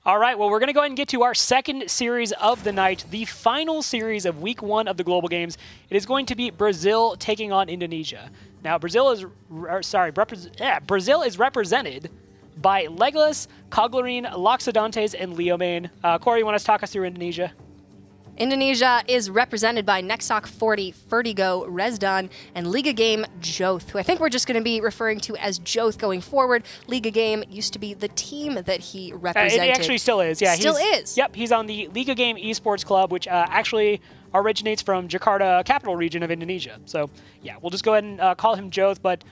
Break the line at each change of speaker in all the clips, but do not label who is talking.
All right, well, we're going to go ahead and get to our second series of the night, the final series of Week 1 of the Global Games. It is going to be Brazil taking on Indonesia. Now, Brazil is represented by Legolas, Coglarine, Loxodontes, and Leomane. Corey, you want to talk us through Indonesia?
Indonesia is represented by Nexoc 40, Vertigo, Resdan, and Liga Game Joth, who I think we're just going to be referring to as Joth going forward. Liga Game used to be the team that he represented.
It actually still is, yeah.
Still is?
Yep, he's on the Liga Game Esports Club, which actually originates from Jakarta, capital region of Indonesia. So, yeah, we'll just go ahead and call him Joth, but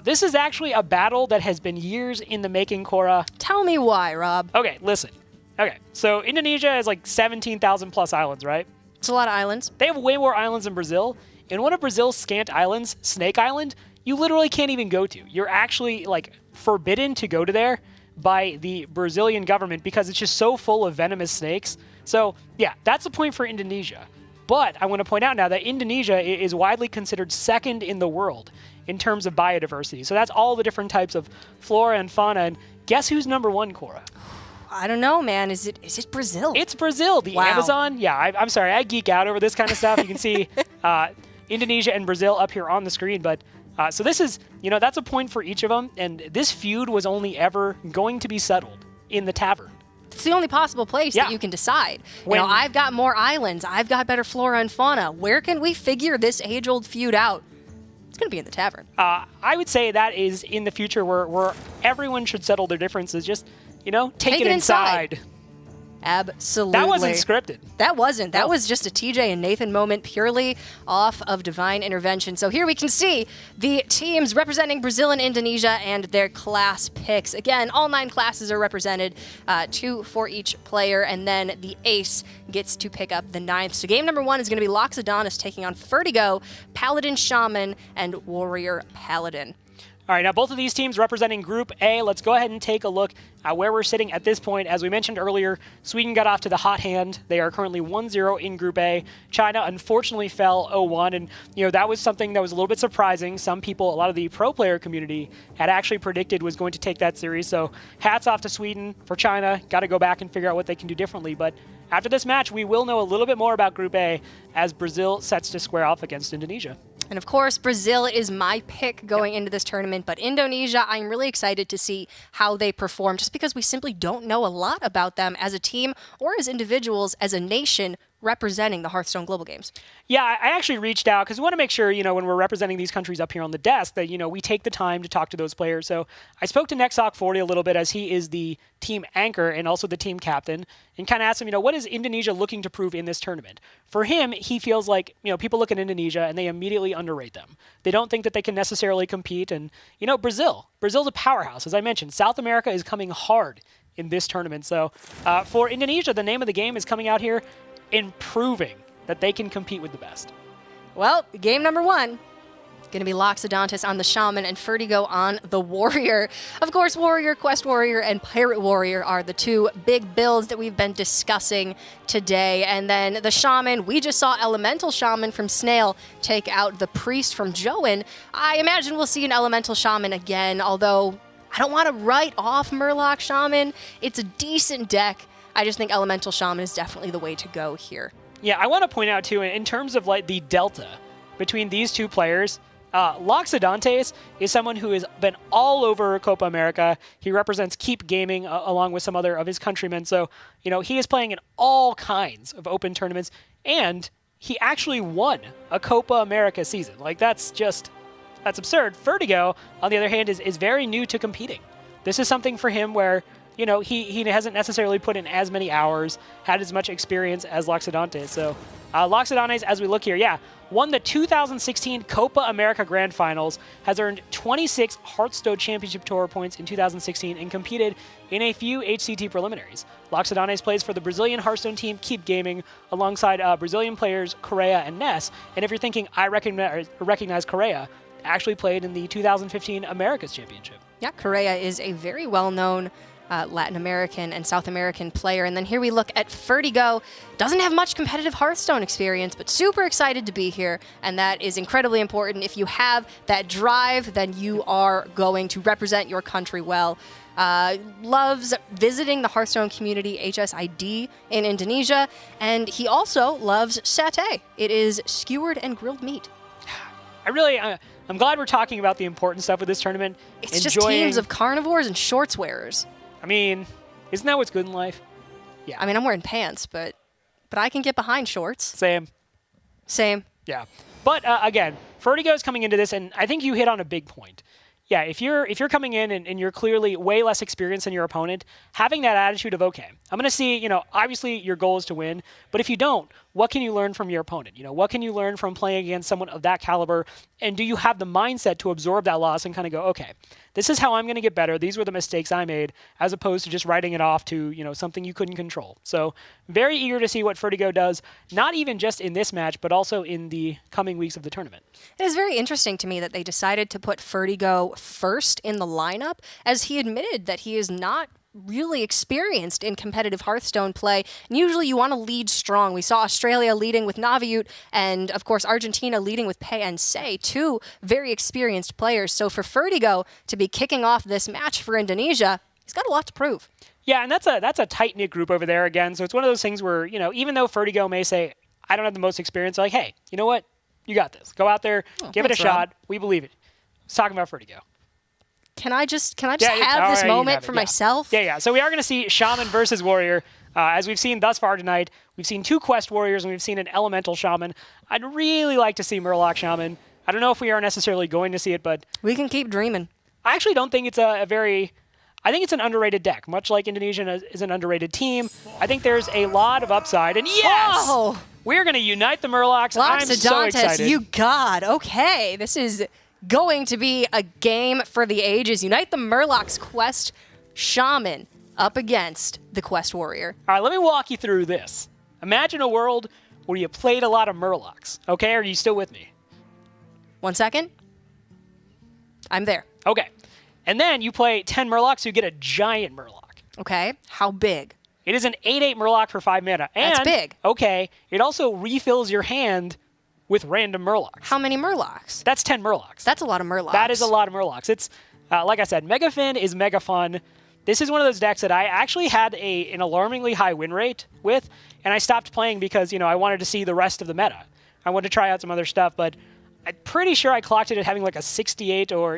this is actually a battle that has been years in the making, Cora.
Tell me why, Rob.
Okay, listen. Okay, so Indonesia has like 17,000 plus islands, right?
It's a lot of islands.
They have way more islands than Brazil. In one of Brazil's scant islands, Snake Island, you literally can't even go to. You're actually like forbidden to go to there by the Brazilian government because it's just so full of venomous snakes. So yeah, that's the point for Indonesia. But I want to point out now that Indonesia is widely considered second in the world in terms of biodiversity. So that's all the different types of flora and fauna. And guess who's number one, Cora?
I don't know, man. Is it Brazil?
It's Brazil. The Amazon. Yeah, I'm sorry. I geek out over this kind of stuff. You can see Indonesia and Brazil up here on the screen. But so this is, that's a point for each of them. And this feud was only ever going to be settled in the tavern.
It's the only possible place that you can decide. I've got more islands. I've got better flora and fauna. Where can we figure this age-old feud out? It's going to be in the tavern.
I would say that is in the future where everyone should settle their differences. Just take it inside.
Absolutely.
That wasn't scripted.
That wasn't. That was just a TJ and Nathan moment purely off of divine intervention. So here we can see the teams representing Brazil and Indonesia and their class picks. Again, all 9 classes are represented, 2 for each player, and then the ace gets to pick up the 9th. So game number 1 is going to be Loxodontis taking on Vertigo, Paladin Shaman, and Warrior Paladin.
All right, now both of these teams representing Group A. Let's go ahead and take a look at where we're sitting at this point. As we mentioned earlier, Sweden got off to the hot hand. They are currently 1-0 in Group A. China unfortunately fell 0-1, and that was something that was a little bit surprising. Some people, a lot of the pro player community, had actually predicted was going to take that series. So hats off to Sweden. For China, got to go back and figure out what they can do differently. But after this match, we will know a little bit more about Group A as Brazil sets to square off against Indonesia.
And of course, Brazil is my pick going into this tournament, but Indonesia, I'm really excited to see how they perform, just because we simply don't know a lot about them as a team or as individuals, as a nation representing the Hearthstone Global Games.
Yeah, I actually reached out because we want to make sure, when we're representing these countries up here on the desk that, we take the time to talk to those players. So I spoke to Nexoc 40 a little bit as he is the team anchor and also the team captain, and kind of asked him, what is Indonesia looking to prove in this tournament? For him, he feels like, people look at Indonesia and they immediately underrate them. They don't think that they can necessarily compete. And, Brazil's a powerhouse. As I mentioned, South America is coming hard in this tournament. So for Indonesia, the name of the game is coming out here in proving that they can compete with the best.
Well, game number 1, going to be Loxodontis on the Shaman and Vertigo on the Warrior. Of course, Warrior, Quest Warrior, and Pirate Warrior are the 2 big builds that we've been discussing today. And then the Shaman, we just saw Elemental Shaman from Snail take out the Priest from Joan. I imagine we'll see an Elemental Shaman again, although I don't want to write off Murloc Shaman. It's a decent deck. I just think Elemental Shaman is definitely the way to go here.
Yeah, I want to point out, too, in terms of the delta between these 2 players, Loxodontes is someone who has been all over Copa America. He represents Keep Gaming along with some other of his countrymen. So, he is playing in all kinds of open tournaments, and he actually won a Copa America season. That's absurd. Vertigo, on the other hand, is very new to competing. This is something for him where he hasn't necessarily put in as many hours, had as much experience as Loxodontes. So Loxodontes, as we look here, won the 2016 Copa America Grand Finals, has earned 26 Hearthstone Championship Tour points in 2016, and competed in a few HCT preliminaries. Loxodontes plays for the Brazilian Hearthstone team Keep Gaming alongside Brazilian players Correa and Ness. And if you're thinking, I recognize Correa, actually played in the 2015 Americas Championship.
Yeah, Correa is a very well-known Latin American and South American player. And then here we look at Fertigo. Doesn't have much competitive Hearthstone experience, but super excited to be here. And that is incredibly important. If you have that drive, then you are going to represent your country well. Loves visiting the Hearthstone community HSID in Indonesia. And he also loves satay. It is skewered and grilled meat.
I'm glad we're talking about the important stuff with this tournament.
It's just teams of carnivores and shorts wearers.
I mean, isn't that what's good in life? Yeah.
I mean, I'm wearing pants, but I can get behind shorts.
Same. Yeah. But again, Fertigo's coming into this, and I think you hit on a big point. Yeah, if you're coming in and you're clearly way less experienced than your opponent, having that attitude of, okay, I'm going to see, obviously your goal is to win, but if you don't, what can you learn from your opponent? What can you learn from playing against someone of that caliber? And do you have the mindset to absorb that loss and kind of go, okay, this is how I'm going to get better. These were the mistakes I made, as opposed to just writing it off to, something you couldn't control. So very eager to see what Fertigo does, not even just in this match, but also in the coming weeks of the tournament.
It is very interesting to me that they decided to put Fertigo first in the lineup, as he admitted that he is not really experienced in competitive Hearthstone play. And usually you want to lead strong. We saw Australia leading with Naviute, and of course Argentina leading with Pei and Sei, two very experienced players. So for Fertigo to be kicking off this match for Indonesia, he's got a lot to prove.
Yeah, and that's a tight-knit group over there again. So it's one of those things where, even though Fertigo may say, I don't have the most experience, like, hey, you know what? You got this. Go out there, give it a shot. We believe it. Let's talk about Fertigo.
Can I just have this moment for myself?
Yeah. So we are going to see Shaman versus Warrior. As we've seen thus far tonight, we've seen two Quest Warriors and we've seen an Elemental Shaman. I'd really like to see Murloc Shaman. I don't know if we are necessarily going to see it, but
we can keep dreaming.
I actually don't think it's I think it's an underrated deck, much like Indonesia is an underrated team. I think there's a lot of upside. And yes!
Oh!
We're going to unite the Murlocs. I'm so excited.
You God. Okay. This is going to be a game for the ages. Unite the Murlocs Quest Shaman up against the Quest Warrior.
All right, let me walk you through this. Imagine a world where you played a lot of Murlocs. Okay, are you still with me?
1 second. I'm there.
Okay. And then you play 10 Murlocs, you get a giant Murloc.
Okay. How big?
It is an 8/8 Murloc for 5 mana. And,
that's big.
Okay, it also refills your hand with random Murlocs.
How many Murlocs?
That's 10 Murlocs.
That's a lot of Murlocs.
That is a lot of Murlocs. It's, like I said, Mega Fin is mega fun. This is one of those decks that I actually had an alarmingly high win rate with, and I stopped playing because, I wanted to see the rest of the meta. I wanted to try out some other stuff, but I'm pretty sure I clocked it at having like a 68 or,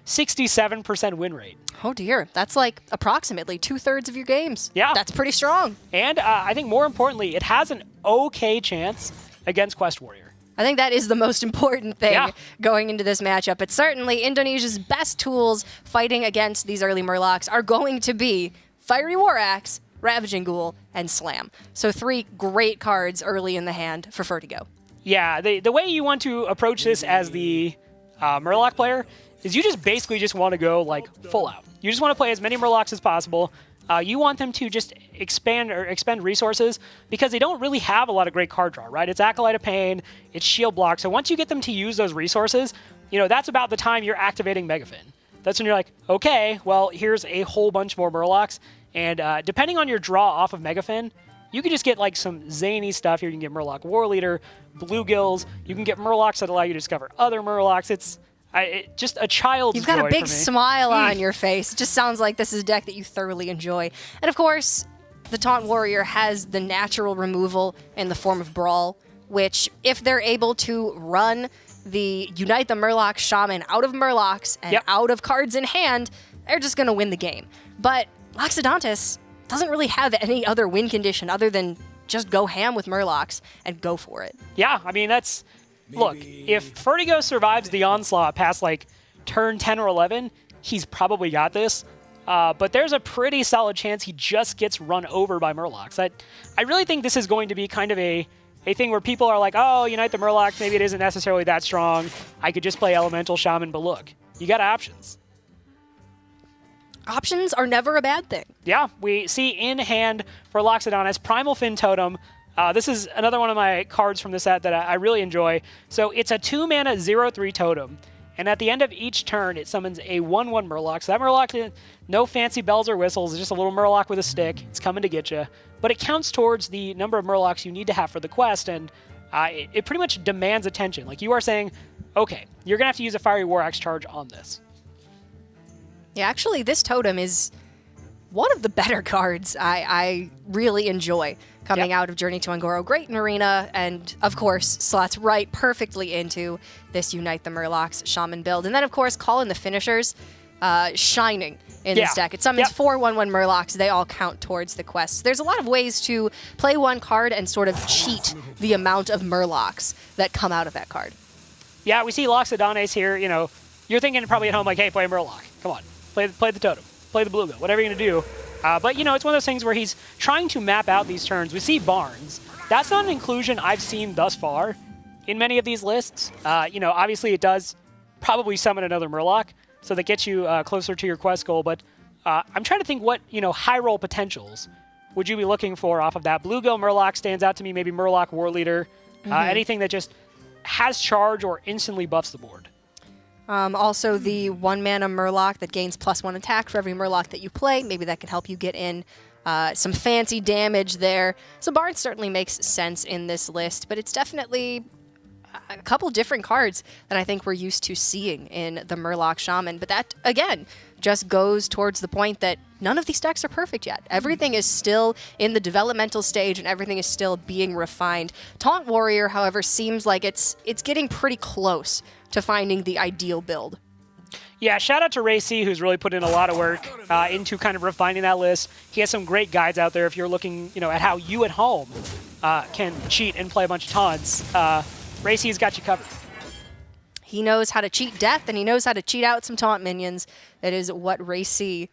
67% win rate.
Oh dear. That's like approximately 2/3 of your games.
Yeah.
That's pretty strong.
And I think more importantly, it has an okay chance against Quest Warrior.
I think that is the most important thing going into this matchup. But certainly Indonesia's best tools fighting against these early Murlocs are going to be Fiery War Axe, Ravaging Ghoul, and Slam. So 3 great cards early in the hand for Fertigo.
Yeah, the way you want to approach this as the Murloc player is you just basically just want to go like full out. You just want to play as many Murlocs as possible. You want them to just expend resources because they don't really have a lot of great card draw, right? It's Acolyte of Pain, it's Shield Block. So once you get them to use those resources, that's about the time you're activating Megafin. That's when you're like, okay, well, here's a whole bunch more Murlocs. And depending on your draw off of Megafin, you can just get like some zany stuff here. You can get Murloc War Leader, Bluegills. You can get Murlocs that allow you to discover other Murlocs. It's just a child's joy.
You've got a big smile on your face. It just sounds like this is a deck that you thoroughly enjoy. And of course, the Taunt Warrior has the natural removal in the form of Brawl, which if they're able to run the Unite the Murloc Shaman out of Murlocs and out of cards in hand, they're just going to win the game. But Loxodontis doesn't really have any other win condition other than just go ham with Murlocs and go for it.
Yeah, I mean, that's... Look, if Fertigo survives the onslaught past, like, turn 10 or 11, he's probably got this. But there's a pretty solid chance he just gets run over by Murlocs. I really think this is going to be kind of a thing where people are like, oh, Unite the Murloc, maybe it isn't necessarily that strong. I could just play Elemental Shaman, but look, you got options.
Options are never a bad thing.
Yeah, we see in hand for Loxodontis, Primal Fin Totem. This is another one of my cards from the set that I really enjoy. So it's a 2-mana 0/3 totem. And at the end of each turn, it summons a 1/1 Murloc. So that Murloc, no fancy bells or whistles, it's just a little Murloc with a stick. It's coming to get you. But it counts towards the number of Murlocs you need to have for the quest, and it pretty much demands attention. Like, you are saying, okay, you're going to have to use a Fiery War Axe charge on this.
Yeah, actually, this totem is one of the better cards I really enjoy coming out of Journey to Un'Goro. Great in Arena, and of course, slots right perfectly into this Unite the Murlocs Shaman build. And then, of course, call in the finishers, shining in this deck. It summons 4 1/1 Murlocs. They all count towards the quest. There's a lot of ways to play one card and sort of cheat the amount of Murlocs that come out of that card.
Yeah, we see Loxodontes here. You know, you're thinking probably at home like, hey, play a Murloc. Come on, play the totem, play the bluegill, whatever you're going to do. But, you know, it's one of those things where he's trying to map out these turns. We see Barnes. That's not an inclusion I've seen thus far in many of these lists. You know, obviously it does probably summon another Murloc, so that gets you closer to your quest goal. But I'm trying to think what, you know, high roll potentials would you be looking for off of that. Bluegill Murloc stands out to me, maybe Murloc War Leader, anything that just has charge or instantly buffs the board.
Also, the 1-mana Murloc that gains +1 attack for every Murloc that you play. Maybe that can help you get in some fancy damage there. So Barnes certainly makes sense in this list, but it's definitely a couple different cards that I think we're used to seeing in the Murloc Shaman. But that, again, just goes towards the point that none of these decks are perfect yet. Everything is still in the developmental stage, and everything is still being refined. Taunt Warrior, however, seems like it's getting pretty close to finding the ideal build.
Yeah, shout out to Ray C, who's really put in a lot of work into kind of refining that list. He has some great guides out there if you're looking, you know, at how you at home can cheat and play a bunch of taunts. Ray C's got you covered.
He knows how to cheat death, and he knows how to cheat out some taunt minions. That is what Ray C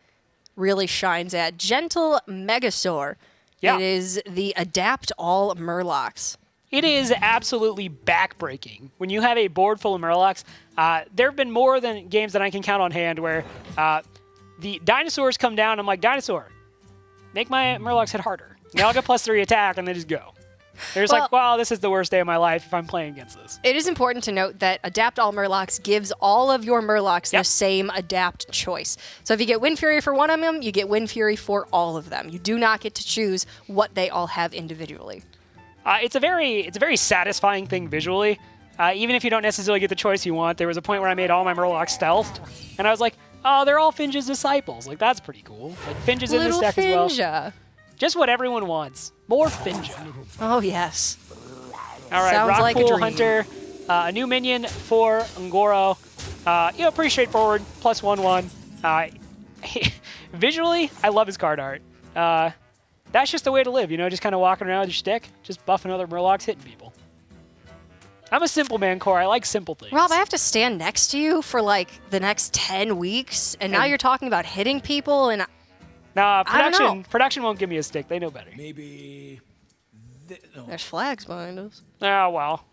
really shines at. Gentle Megasaur. Yeah. It is the Adapt All Murlocs.
It is absolutely backbreaking. When you have a board full of Murlocs, there have been more than games that I can count on hand where the dinosaurs come down. I'm like, dinosaur, make my Murlocs hit harder. They all get +3 attack, and they just go. They're just like, wow, this is the worst day of my life if I'm playing against this.
It is important to note that Adapt All Murlocs gives all of your Murlocs the same adapt choice. So if you get Wind Fury for one of them, you get Wind Fury for all of them. You do not get to choose what they all have individually.
It's a very satisfying thing visually. Even if you don't necessarily get the choice you want, there was a point where I made all my Murlocs stealthed, and I was like, oh, they're all Finge's disciples. Like, that's pretty cool. Like, Finge is in this deck as well. Just what everyone wants. More Finge.
Oh, yes.
All right,
Sounds like a
Rockpool
dream.
Hunter, a new minion for Un'Goro. You know, pretty straightforward, +1/1. Visually, I love his card art. That's just the way to live, you know, just kind of walking around with your stick, just buffing other Murlocs, hitting people. I'm a simple man, Core. I like simple things.
Rob, I have to stand next to you for, like, the next 10 weeks, and now you're talking about hitting people, and
Nah,
I don't know.
production won't give me a stick. They know better.
Maybe...
There's flags behind us.
Oh, well.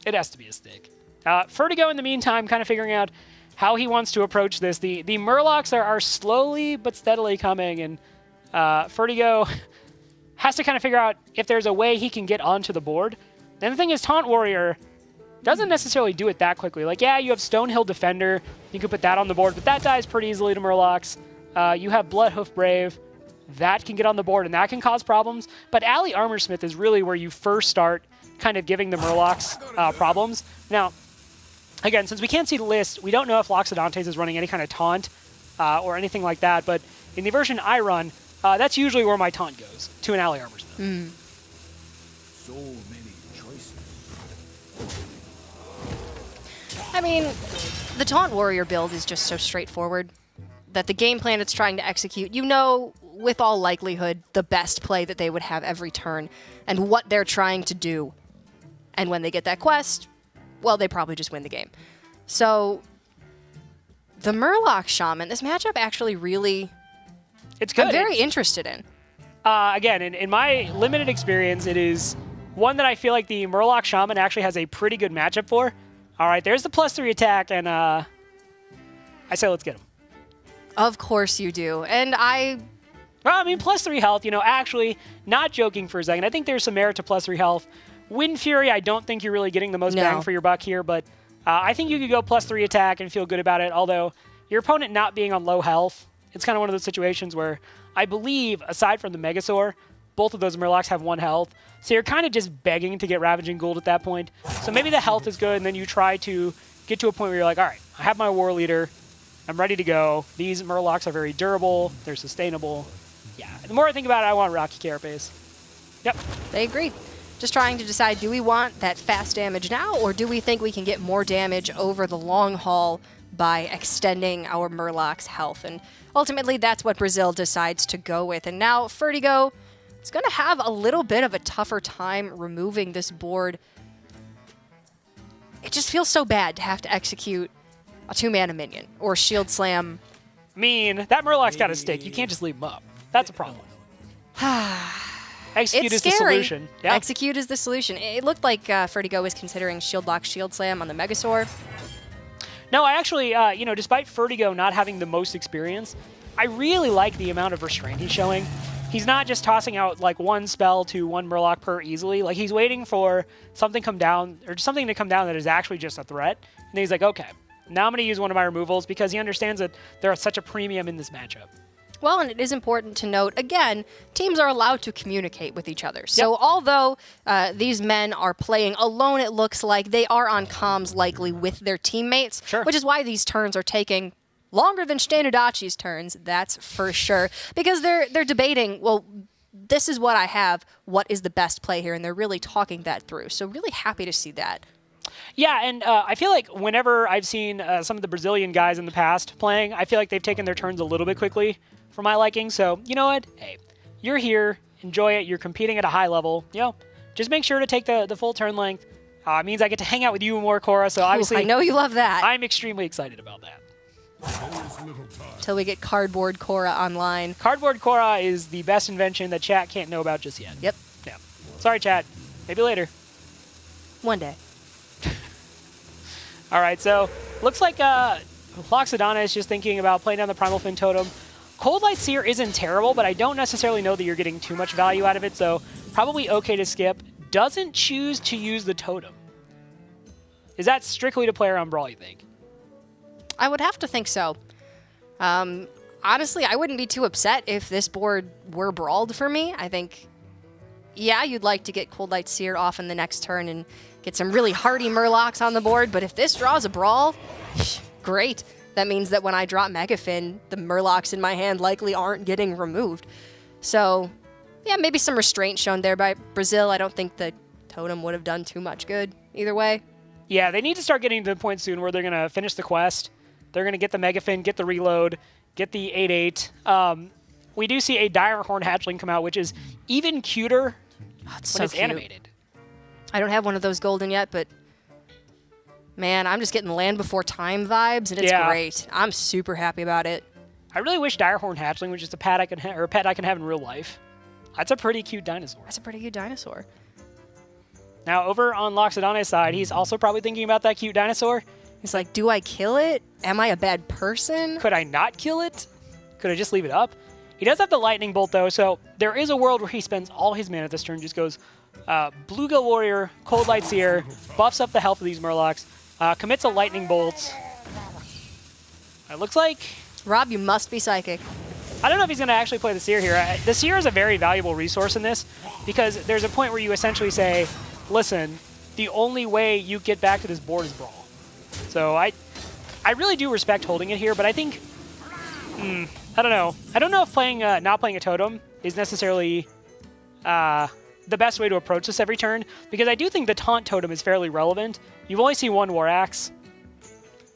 It has to be a stick. Vertigo, in the meantime, kind of figuring out how he wants to approach this. The Murlocs are slowly but steadily coming, and Vertigo has to kind of figure out if there's a way he can get onto the board. And the thing is, Taunt Warrior doesn't necessarily do it that quickly. Like, yeah, you have Stonehill Defender. You could put that on the board, but that dies pretty easily to Murlocs. You have Bloodhoof Brave. That can get on the board, and that can cause problems. But Alley Armorsmith is really where you first start kind of giving the Murlocs problems. Now, again, since we can't see the list, we don't know if Loxodontes is running any kind of taunt or anything like that. But in the version I run, that's usually where my taunt goes, to an Alley Armorsmith.
So many choices.
I mean, the Taunt Warrior build is just so straightforward that the game plan it's trying to execute, you know, with all likelihood, the best play that they would have every turn and what they're trying to do. And when they get that quest, well, they probably just win the game. So, the Murloc Shaman, this matchup actually really...
It's good.
I'm very interested in.
Again, in my limited experience, it is one that I feel like the Murloc Shaman actually has a pretty good matchup for. All right, there's the +3 attack, and I say let's get him.
Of course you do. And
Well, I mean, +3 health, you know, actually, not joking for a second, I think there's some merit to +3 health. Wind Fury, I don't think you're really getting the most bang for your buck here, but I think you could go +3 attack and feel good about it, although your opponent not being on low health, it's kind of one of those situations where I believe, aside from the Megasaur, both of those Murlocs have 1 health. So you're kind of just begging to get Ravaging Gould at that point. So maybe the health is good, and then you try to get to a point where you're like, all right, I have my War Leader. I'm ready to go. These Murlocs are very durable. They're sustainable. Yeah, the more I think about it, I want Rocky Carapace. Yep.
They agree. Just trying to decide, do we want that fast damage now, or do we think we can get more damage over the long haul by extending our Murloc's health? And ultimately, that's what Brazil decides to go with. And now, Fertigo is going to have a little bit of a tougher time removing this board. It just feels so bad to have to execute a 2-mana minion or Shield Slam.
I mean, that Murloc's got a stick. You can't just leave him up. That's a problem. Execute
It's
is
scary.
the solution. Yeah.
Execute is the solution. It looked like Fertigo was considering Shield Lock, Shield Slam on the Megasaur.
No, I actually, despite Fertigo not having the most experience, I really like the amount of restraint he's showing. He's not just tossing out like 1 spell to 1 Murloc per easily. Like he's waiting for something come down or something to come down that is actually just a threat. And he's like, okay, now I'm going to use one of my removals because he understands that there is such a premium in this matchup.
Well, and it is important to note, again, teams are allowed to communicate with each other. So although these men are playing alone, it looks like they are on comms likely with their teammates,
Sure.
which is why these turns are taking longer than Standardachi's turns, that's for sure. Because they're debating, well, this is what I have, what is the best play here, and they're really talking that through. So really happy to see that.
Yeah, and I feel like whenever I've seen some of the Brazilian guys in the past playing, I feel like they've taken their turns a little bit quickly for my liking. So, you know what? Hey, you're here. Enjoy it. You're competing at a high level. Just make sure to take the full turn length. It means I get to hang out with you more, Cora. So obviously,
I know you love that.
I'm extremely excited about that.
Until we get Cardboard Cora online.
Cardboard Cora is the best invention that chat can't know about just yet.
Yep.
Yeah. Sorry, chat. Maybe later.
One day.
All right, so looks like Loxodon is just thinking about playing down the Primal Fin Totem. Cold Light Seer isn't terrible, but I don't necessarily know that you're getting too much value out of it, so probably okay to skip. Doesn't choose to use the Totem. Is that strictly to play around Brawl, you think?
I would have to think so. Honestly, I wouldn't be too upset if this board were brawled for me. I think, yeah, you'd like to get Cold Light Seer off in the next turn and get some really hardy Murlocs on the board, but if this draws a brawl, great. That means that when I drop Megafin, the Murlocs in my hand likely aren't getting removed. So, yeah, maybe some restraint shown there by Brazil. I don't think the Totem would have done too much good either way.
Yeah, they need to start getting to the point soon where they're going to finish the quest. They're going to get the Megafin, get the reload, get the 8/8. We do see a Dire Horn Hatchling come out, which is even cuter when
so
it's
cute.
animated.
I don't have one of those golden yet, but man, I'm just getting Land Before Time vibes, and it's
Yeah.
great. I'm super happy about it.
I really wish Dire Horn Hatchling was just a pet I can or a pet I can have in real life. That's a pretty cute dinosaur.
That's a pretty good dinosaur.
Now, over on Loxodon's side, he's also probably thinking about that cute dinosaur.
He's like, do I kill it? Am I a bad person?
Could I not kill it? Could I just leave it up? He does have the Lightning Bolt, though, so there is a world where he spends all his mana this turn, just goes Bluegill Warrior, Cold Light Seer, buffs up the health of these Murlocs, commits a Lightning Bolt. It looks like...
Rob, you must be psychic.
I don't know if he's going to actually play the Seer here. The Seer is a very valuable resource in this, because there's a point where you essentially say, listen, the only way you get back to this board is Brawl. So I really do respect holding it here, but I think... I don't know. I don't know if playing not playing a Totem is necessarily the best way to approach this every turn, because I do think the Taunt Totem is fairly relevant. You've only seen one War Axe.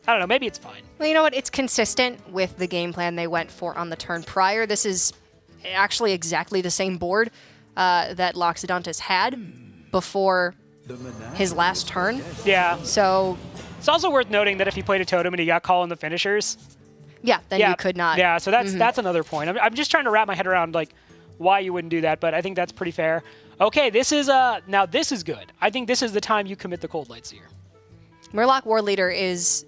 I don't know. Maybe it's fine.
Well, you know what? It's consistent with the game plan they went for on the turn prior. This is actually exactly the same board that Loxodontis had before his last turn.
Yeah.
So,
It's also worth noting that if he played a Totem and he got called in the finishers...
yeah, then you could not.
Yeah, so that's another point. I'm just trying to wrap my head around like why you wouldn't do that, but I think that's pretty fair. Okay, this is now this is good. I think this is the time you commit the Cold Light Seer.
Murloc War Leader is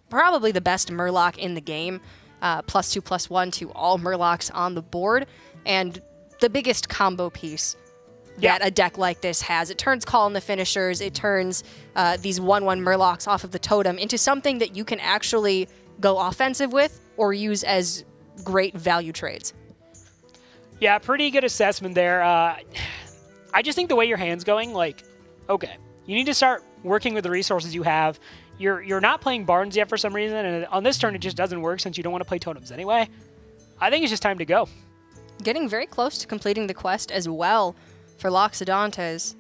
probably the best Murloc in the game. +2/+1 to all Murlocs on the board, and the biggest combo piece that a deck like this has. It turns Call into finishers. It turns these 1/1 Murlocs off of the totem into something that you can actually go offensive with or use as great value trades.
Yeah, pretty good assessment there. I just think the way your hand's going, like, okay, you need to start working with the resources you have. You're not playing Barnes yet for some reason, and on this turn it just doesn't work since you don't want to play totems anyway. I think it's just time to go.
Getting very close to completing the quest as well for Loxodontes.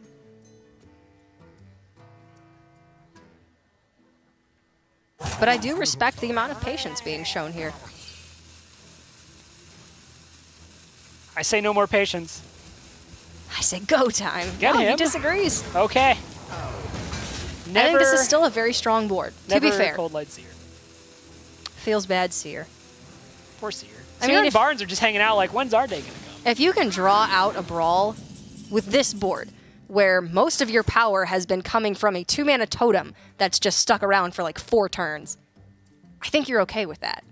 But I do respect the amount of patience being shown here.
I say no more patience.
I say go time.
Get
No,
him.
he disagrees.
Okay.
I think this is still a very strong board, to be
never
fair.
Cold Light Seer.
Feels bad, Seer.
Poor Seer.
I
Seer
mean,
and
if-
Barnes are just hanging out like, when's our day going to come?
If you can draw out a brawl with this board, where most of your power has been coming from a 2-mana totem that's just stuck around for like 4 turns, I think you're okay with that.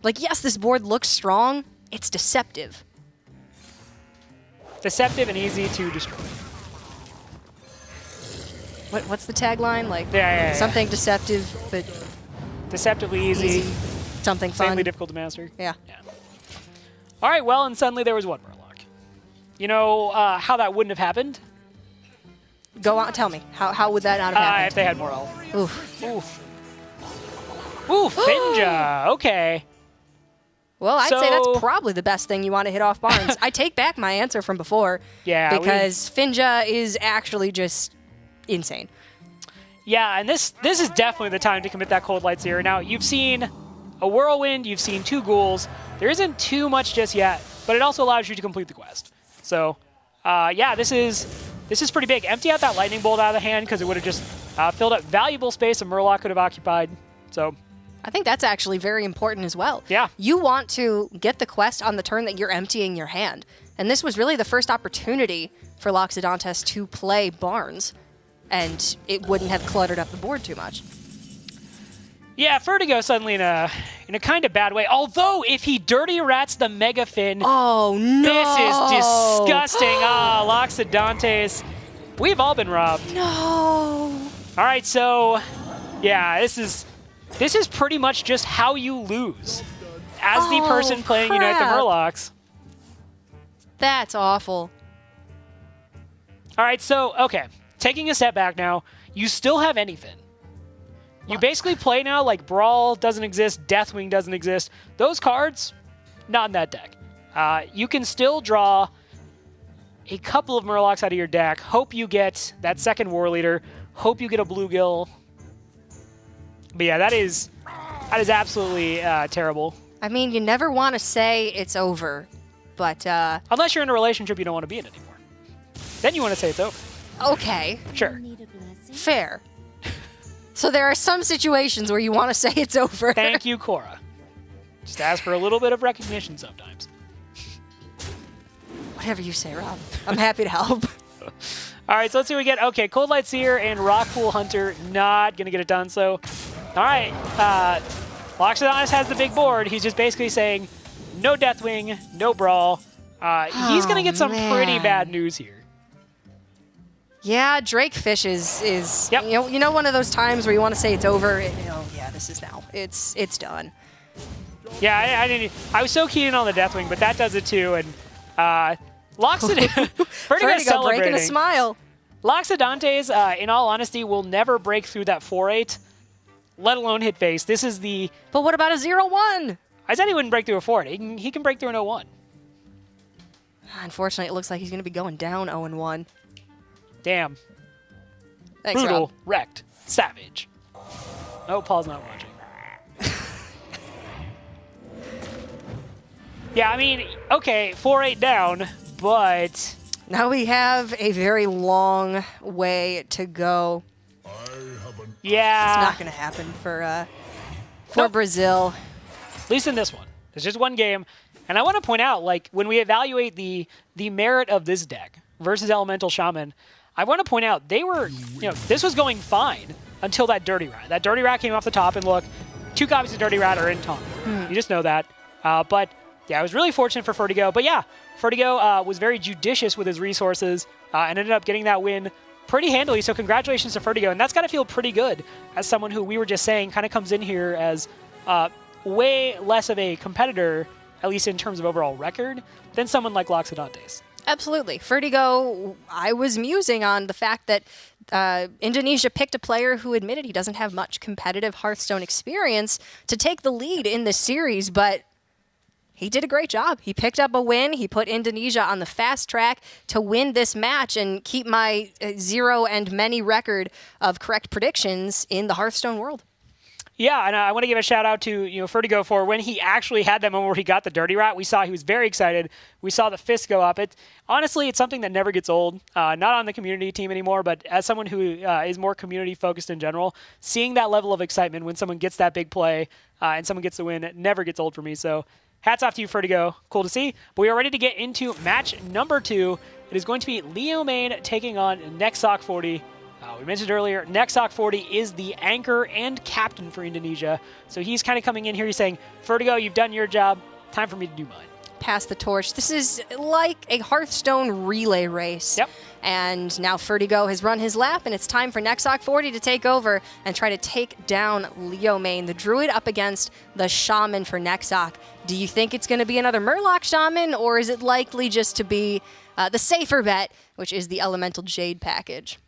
Like, yes, this board looks strong. It's deceptive.
Deceptive and easy to destroy.
What's the tagline? Like,
Yeah.
something deceptive, but
Deceptively easy.
easy. Something fun.
Insanely difficult to master.
Yeah.
All right, well, and suddenly there was one Murloc. You know how that wouldn't have happened?
Go on, tell me. How would that not have happened?
If they had more health.
Oof.
Oof. Ooh, Finja. Okay.
Well, I'd say
So-
that's probably the best thing you want to hit off Barnes. I take back my answer from before.
Yeah,
Because Finja is actually just insane.
Yeah, and this is definitely the time to commit that Cold Light Seer. Now, you've seen a Whirlwind, you've seen 2 Ghouls. There isn't too much just yet, but it also allows you to complete the quest. So, yeah, this is pretty big. Empty out that Lightning Bolt out of the hand because it would have just filled up valuable space a Murloc could have occupied. So,
I think that's actually very important as well.
Yeah.
You want to get the quest on the turn that you're emptying your hand. And this was really the first opportunity for Loxodontes to play Barnes, and it wouldn't have cluttered up the board too much.
yeah, Vertigo suddenly in a kind of bad way. Although, if he Dirty Rats the Mega Fin,
Oh, no!
this is disgusting. Loxodontes. We've all been robbed.
No!
All right, so, yeah, this is pretty much just how you lose as the person playing Unite the
crap.
Murlocs.
That's awful.
All right, so, okay, taking a step back now, you still have anything. You basically play now like Brawl doesn't exist, Deathwing doesn't exist. Those cards, not in that deck. You can still draw a couple of Murlocs out of your deck. Hope you get that second War Leader. Hope you get a Bluegill. But yeah, that is absolutely terrible.
I mean, you never want to say it's over, but,
Unless you're in a relationship you don't want to be in anymore. Then you want to say it's over.
okay.
Sure.
Fair. So there are some situations where you want to say it's over.
Thank you, Cora. Just ask for a little bit of recognition sometimes.
Whatever you say, Rob. I'm happy to help.
All right, so let's see what we get. Okay, Cold Light Seer and Rockpool Hunter not going to get it done. So, all right, Loxodontes has the big board. He's just basically saying no Deathwing, no Brawl. He's going to get some pretty
man.
bad news here.
Yeah, Drakefish is
Yep.
you know one of those times where you want to say it's over. Yeah, this is now. It's done.
Yeah, I didn't. I was so keen on the Deathwing, but that does it too. And Vertigo
Vertigo
celebrating.
breaking a smile.
Loxodontes, in all honesty, will never break through that 4-8, let alone hit face. This is the.
But what about a 0-1?
I said he wouldn't break through a 4-8. He can break through an 0-1.
Unfortunately, it looks like he's going to be going down 0-1.
Damn.
Thanks,
Brutal,
Rob.
wrecked, savage. Oh, Paul's not watching. Yeah, I mean, okay, 4-8 down, but
Now we have a very long way to go.
yeah.
It's not going to happen for
Nope.
Brazil.
At least in this one. There's just one game. And I want to point out, like, when we evaluate the merit of this deck versus Elemental Shaman, I want to point out they were, this was going fine until that Dirty Rat. That Dirty Rat came off the top, and look, 2 copies of Dirty Rat are in Taunt. You just know that. But Yeah, it was really fortunate for Fertigo. But yeah, Fertigo was very judicious with his resources and ended up getting that win pretty handily. So congratulations to Fertigo. And that's got to feel pretty good as someone who we were just saying kind of comes in here as way less of a competitor, at least in terms of overall record, than someone like Loxodontes.
Absolutely. Fertigo, I was musing on the fact that Indonesia picked a player who admitted he doesn't have much competitive Hearthstone experience to take the lead in this series, but he did a great job. He picked up a win. He put Indonesia on the fast track to win this match and keep my 0 and many record of correct predictions in the Hearthstone world.
Yeah, and I want to give a shout out to Fertigo for when he actually had that moment where he got the dirty rat. We saw he was very excited. We saw the fist go up. Honestly, it's something that never gets old. Not on the community team anymore, but as someone who is more community focused in general, seeing that level of excitement when someone gets that big play and someone gets the win, it never gets old for me. So hats off to you, Fertigo. Cool to see. But we are ready to get into match number 2. It is going to be Leo Main taking on Nexoc 40. We mentioned earlier, Nexoc 40 is the anchor and captain for Indonesia. So he's kind of coming in here. He's saying, Fertigo, you've done your job. Time for me to do mine.
Pass the torch. This is like a Hearthstone relay race.
Yep.
And now Fertigo has run his lap, and it's time for Nexoc 40 to take over and try to take down Leo Main, the Druid up against the Shaman for Nexoc. Do you think it's going to be another Murloc Shaman, or is it likely just to be the safer bet, which is the Elemental Jade package?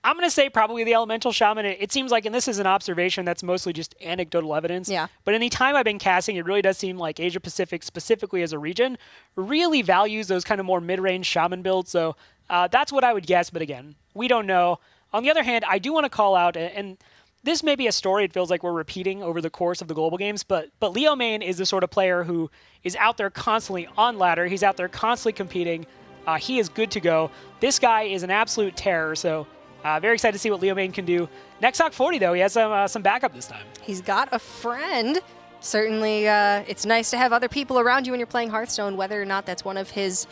I'm going to say probably the Elemental Shaman. It seems like, and this is an observation that's mostly just anecdotal evidence, but in the time I've been casting, it really does seem like Asia Pacific, specifically as a region, really values those kind of more mid-range Shaman builds. So that's what I would guess, but again, we don't know. On the other hand, I do want to call out, and this may be a story it feels like we're repeating over the course of the global games, but Leo Main is the sort of player who is out there constantly on ladder. He's out there constantly competing. He is good to go. This guy is an absolute terror, so very excited to see what Leo Main can do. Nexoc 40, though, he has some backup this time.
He's got a friend. Certainly, it's nice to have other people around you when you're playing Hearthstone. Whether or not that's one of his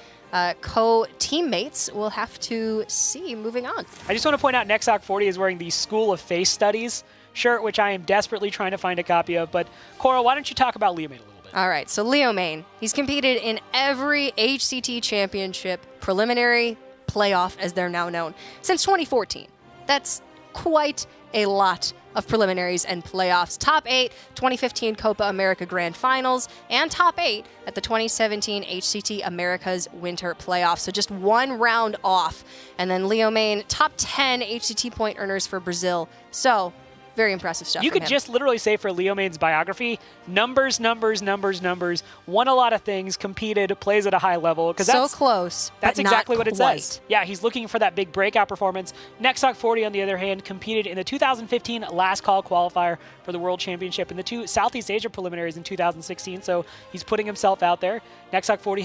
co-teammates, we'll have to see moving on.
I just want to point out Nexoc 40 is wearing the School of Face Studies shirt, which I am desperately trying to find a copy of. But, Coral, why don't you talk about Leo Main a little bit?
All right, so Leo Main, he's competed in every HCT championship, preliminary, playoff, as they're now known, since 2014. That's quite a lot of preliminaries and playoffs. Top 8, 2015 Copa America Grand Finals, and top 8 at the 2017 HCT Americas Winter Playoffs. So just one round off. And then Leo Main, top 10 HCT point earners for Brazil. So very impressive stuff.
You
from
could
him.
just literally say for Leo Main's biography, numbers, numbers, numbers, numbers, won a lot of things, competed, plays at a high level.
So that's close.
That's
but
exactly
not
what it
quite.
says. Yeah, he's looking for that big breakout performance. Nexoc 40, on the other hand, competed in the 2015 Last Call qualifier for the World Championship and the 2 Southeast Asia preliminaries in 2016, so he's putting himself out there. Nexoc 40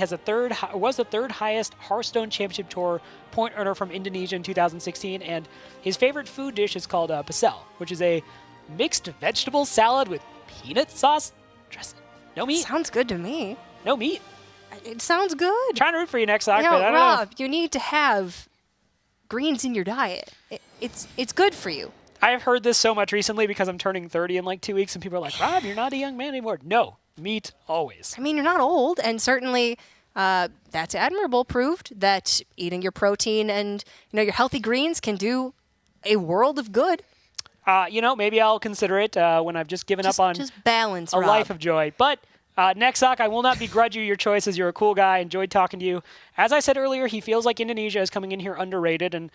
was the third highest Hearthstone Championship Tour point earner from Indonesia in 2016, and his favorite food dish is called pasel, which is a mixed vegetable salad with peanut sauce dressing. No meat.
Sounds good to me.
No meat.
It sounds good.
I'm trying to root for you, Nexoc,
You know,
but I don't
Rob,
know.
you need to have greens in your diet. It's good for you.
I have heard this so much recently because I'm turning 30 in like 2 weeks, and people are like, Rob, you're not a young man anymore. No, meat always.
I mean, you're not old, and certainly that's admirable. Proved that eating your protein and your healthy greens can do a world of good.
Maybe I'll consider it when I've just given up on
just balance,
a
Rob.
life of joy. But Nexoc, I will not begrudge you your choices. You're a cool guy. Enjoyed talking to you. As I said earlier, he feels like Indonesia is coming in here underrated. And,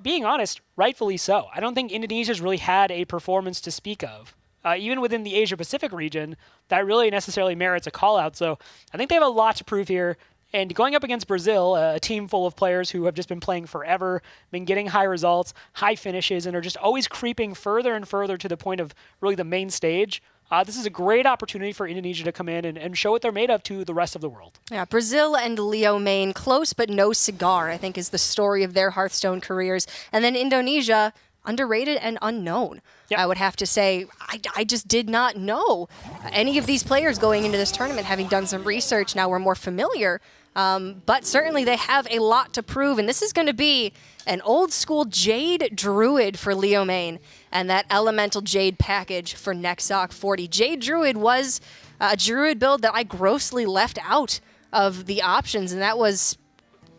being honest, rightfully so. I don't think Indonesia's really had a performance to speak of, even within the Asia-Pacific region, that really necessarily merits a call-out. So I think they have a lot to prove here. And going up against Brazil, a team full of players who have just been playing forever, been getting high results, high finishes, and are just always creeping further and further to the point of really the main stage, this is a great opportunity for Indonesia to come in and show what they're made of to the rest of the world.
Yeah, Brazil and Leo Main, close but no cigar, I think is the story of their Hearthstone careers. And then Indonesia, underrated and unknown. Yep. I would have to say, I just did not know any of these players going into this tournament, having done some research. Now we're more familiar But certainly they have a lot to prove, and this is going to be an old-school Jade Druid for Leo Main, and that Elemental Jade package for Nexoc 40. Jade Druid was a Druid build that I grossly left out of the options, and that was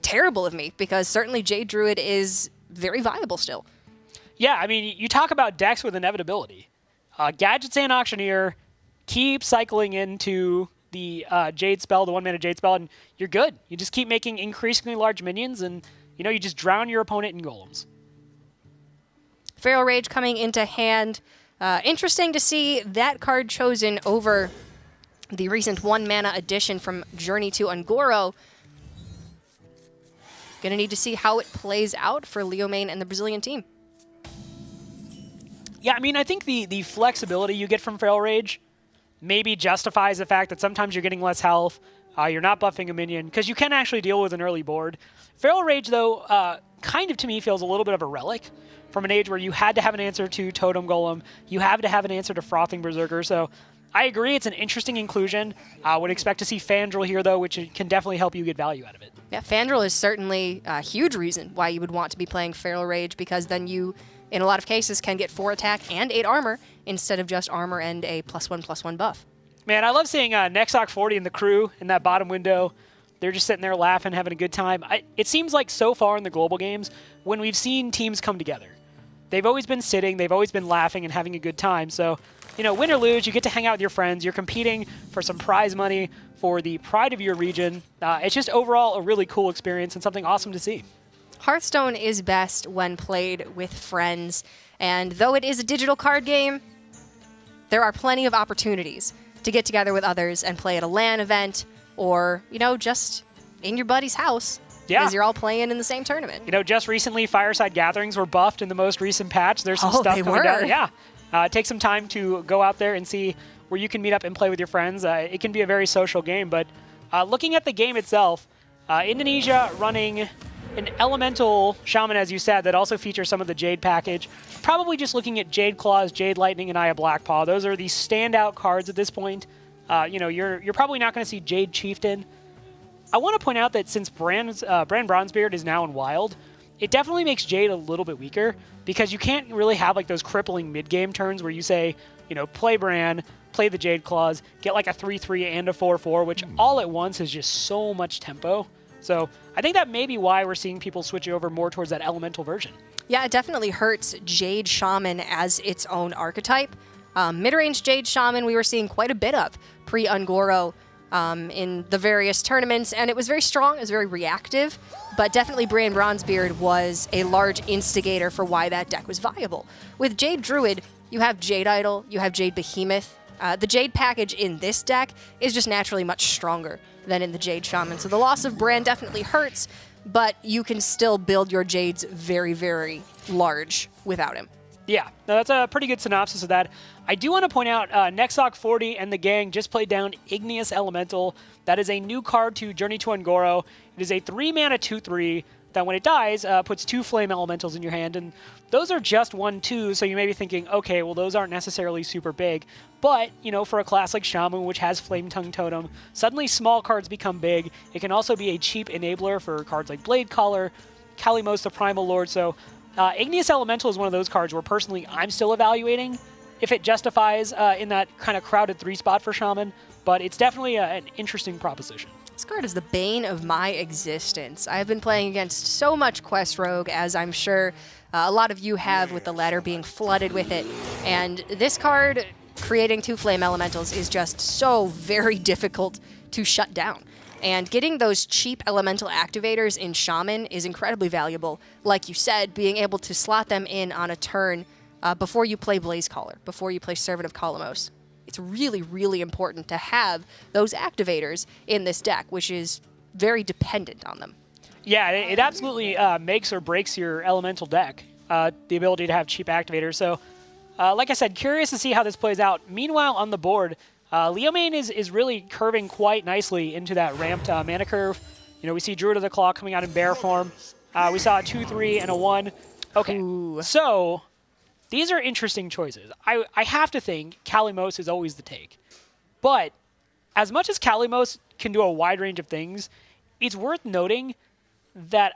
terrible of me, because certainly Jade Druid is very viable still.
Yeah, I mean, you talk about decks with inevitability. Gadgets and Auctioneer keep cycling into the Jade spell, the 1-mana Jade spell, and you're good. You just keep making increasingly large minions, and you just drown your opponent in golems.
Feral Rage coming into hand. Interesting to see that card chosen over the recent 1-mana addition from Journey to Ungoro. Gonna need to see how it plays out for Leo Main and the Brazilian team.
Yeah, I mean, I think the flexibility you get from Feral Rage maybe justifies the fact that sometimes you're getting less health, you're not buffing a minion, because you can actually deal with an early board. Feral Rage, though, kind of to me feels a little bit of a relic from an age where you had to have an answer to Totem Golem, you have to have an answer to Frothing Berserker, so I agree it's an interesting inclusion. Would expect to see Fandral here, though, which can definitely help you get value out of it.
Yeah, Fandral is certainly a huge reason why you would want to be playing Feral Rage, because then you, in a lot of cases, can get 4 attack and 8 armor instead of just armor and a +1/+1 buff.
Man, I love seeing Nexoc 40 and the crew in that bottom window. They're just sitting there laughing, having a good time. It seems like so far in the global games, when we've seen teams come together, they've always been sitting, they've always been laughing and having a good time. So, win or lose, you get to hang out with your friends. You're competing for some prize money for the pride of your region. It's just overall a really cool experience and something awesome to see.
Hearthstone is best when played with friends, and though it is a digital card game, there are plenty of opportunities to get together with others and play at a LAN event or, just in your buddy's house.
Yeah.
Because you're all playing in the same tournament.
Just recently, Fireside Gatherings were buffed in the most recent patch. There's some
Oh,
stuff
they
coming
were?
down. Yeah. Take some time to go out there and see where you can meet up and play with your friends. It can be a very social game, but looking at the game itself, Indonesia running an Elemental Shaman, as you said, that also features some of the Jade package. Probably just looking at Jade Claws, Jade Lightning, and Eye of Blackpaw. Those are the standout cards at this point. You're probably not going to see Jade Chieftain. I want to point out that since Brand Bronzebeard is now in Wild, it definitely makes Jade a little bit weaker, because you can't really have like those crippling mid-game turns where you say, play Bran, play the Jade Claws, get like a 3/3 and a 4/4, which all at once is just so much tempo. So I think that may be why we're seeing people switch over more towards that elemental version.
Yeah, it definitely hurts Jade Shaman as its own archetype. Mid-range Jade Shaman we were seeing quite a bit of pre-Ungoro in the various tournaments, and it was very strong, it was very reactive, but definitely Brand Bronzebeard was a large instigator for why that deck was viable. With Jade Druid, you have Jade Idol, you have Jade Behemoth. The Jade package in this deck is just naturally much stronger than in the Jade Shaman, so the loss of Brand definitely hurts, but you can still build your Jades very, very large without him.
Yeah, no, that's a pretty good synopsis of that. I do want to point out Nexoc 40 and the gang just played down Igneous Elemental. That is a new card to Journey to Ungoro. It is a 3-mana 2/3 that when it dies, puts 2 Flame Elementals in your hand. And those are just 1/2, so you may be thinking, okay, well, those aren't necessarily super big. But, for a class like Shaman, which has Flame Tongue Totem, suddenly small cards become big. It can also be a cheap enabler for cards like Blade Caller, Kalimos the Primal Lord. So Igneous Elemental is one of those cards where personally I'm still evaluating if it justifies in that kind of crowded 3 spot for Shaman, but it's definitely an interesting proposition.
This card is the bane of my existence. I have been playing against so much Quest Rogue, as I'm sure a lot of you have, with the ladder being flooded with it, and this card creating 2 Flame Elementals is just so very difficult to shut down. And getting those cheap elemental activators in Shaman is incredibly valuable. Like you said, being able to slot them in on a turn before you play Blaze Caller, before you play Servant of Kalimos. It's really, really important to have those activators in this deck, which is very dependent on them.
Yeah, it absolutely makes or breaks your elemental deck, the ability to have cheap activators. So, like I said, curious to see how this plays out. Meanwhile, on the board, Leo Main is really curving quite nicely into that ramped mana curve. We see Druid of the Claw coming out in bear form. We saw a 2/3 and a 1. Okay, so these are interesting choices. I have to think Kalimos is always the take. But as much as Kalimos can do a wide range of things, it's worth noting that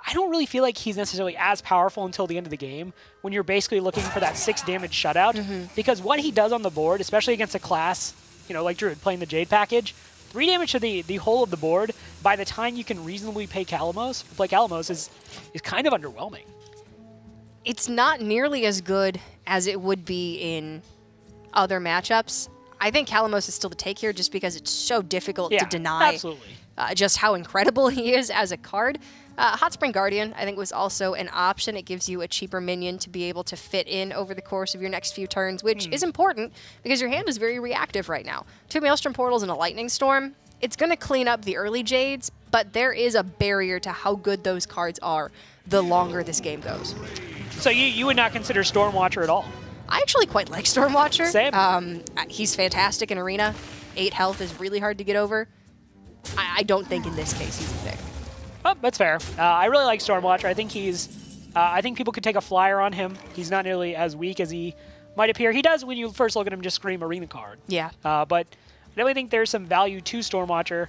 I don't really feel like he's necessarily as powerful until the end of the game when you're basically looking for that 6 damage shutout. Because what he does on the board, especially against a class, like Druid playing the Jade package, 3 damage to the whole of the board by the time you can reasonably play Calamos is kind of underwhelming.
It's not nearly as good as it would be in other matchups. I think Calamos is still the take here just because it's so difficult to deny
absolutely.
Just how incredible he is as a card. Hot Spring Guardian, I think, was also an option. It gives you a cheaper minion to be able to fit in over the course of your next few turns, which is important because your hand is very reactive right now. 2 Maelstrom Portals and a Lightning Storm, it's going to clean up the early Jades, but there is a barrier to how good those cards are the longer this game goes.
So you would not consider Stormwatcher at all?
I actually quite like Stormwatcher.
Same.
He's fantastic in Arena. 8 health is really hard to get over. I don't think in this case he's a pick.
Oh, that's fair. I really like Stormwatcher. I think I think people could take a flyer on him. He's not nearly as weak as he might appear. He does, when you first look at him, just scream Arena card.
Yeah.
But I definitely think there's some value to Stormwatcher.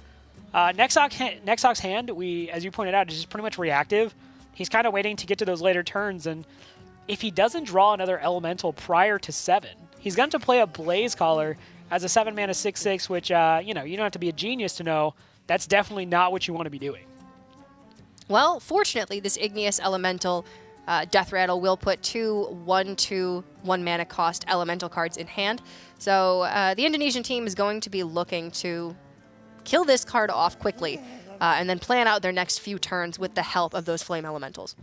Nexok's hand, as you pointed out, is just pretty much reactive. He's kind of waiting to get to those later turns, and if he doesn't draw another elemental prior to 7, he's going to play a Blaze Caller as a 7-mana 6/6, which, you don't have to be a genius to know that's definitely not what you want to be doing.
Well, fortunately, this Igneous Elemental Death Rattle will put 2 1/2 1-mana cost elemental cards in hand. So the Indonesian team is going to be looking to kill this card off quickly and then plan out their next few turns with the help of those Flame Elementals.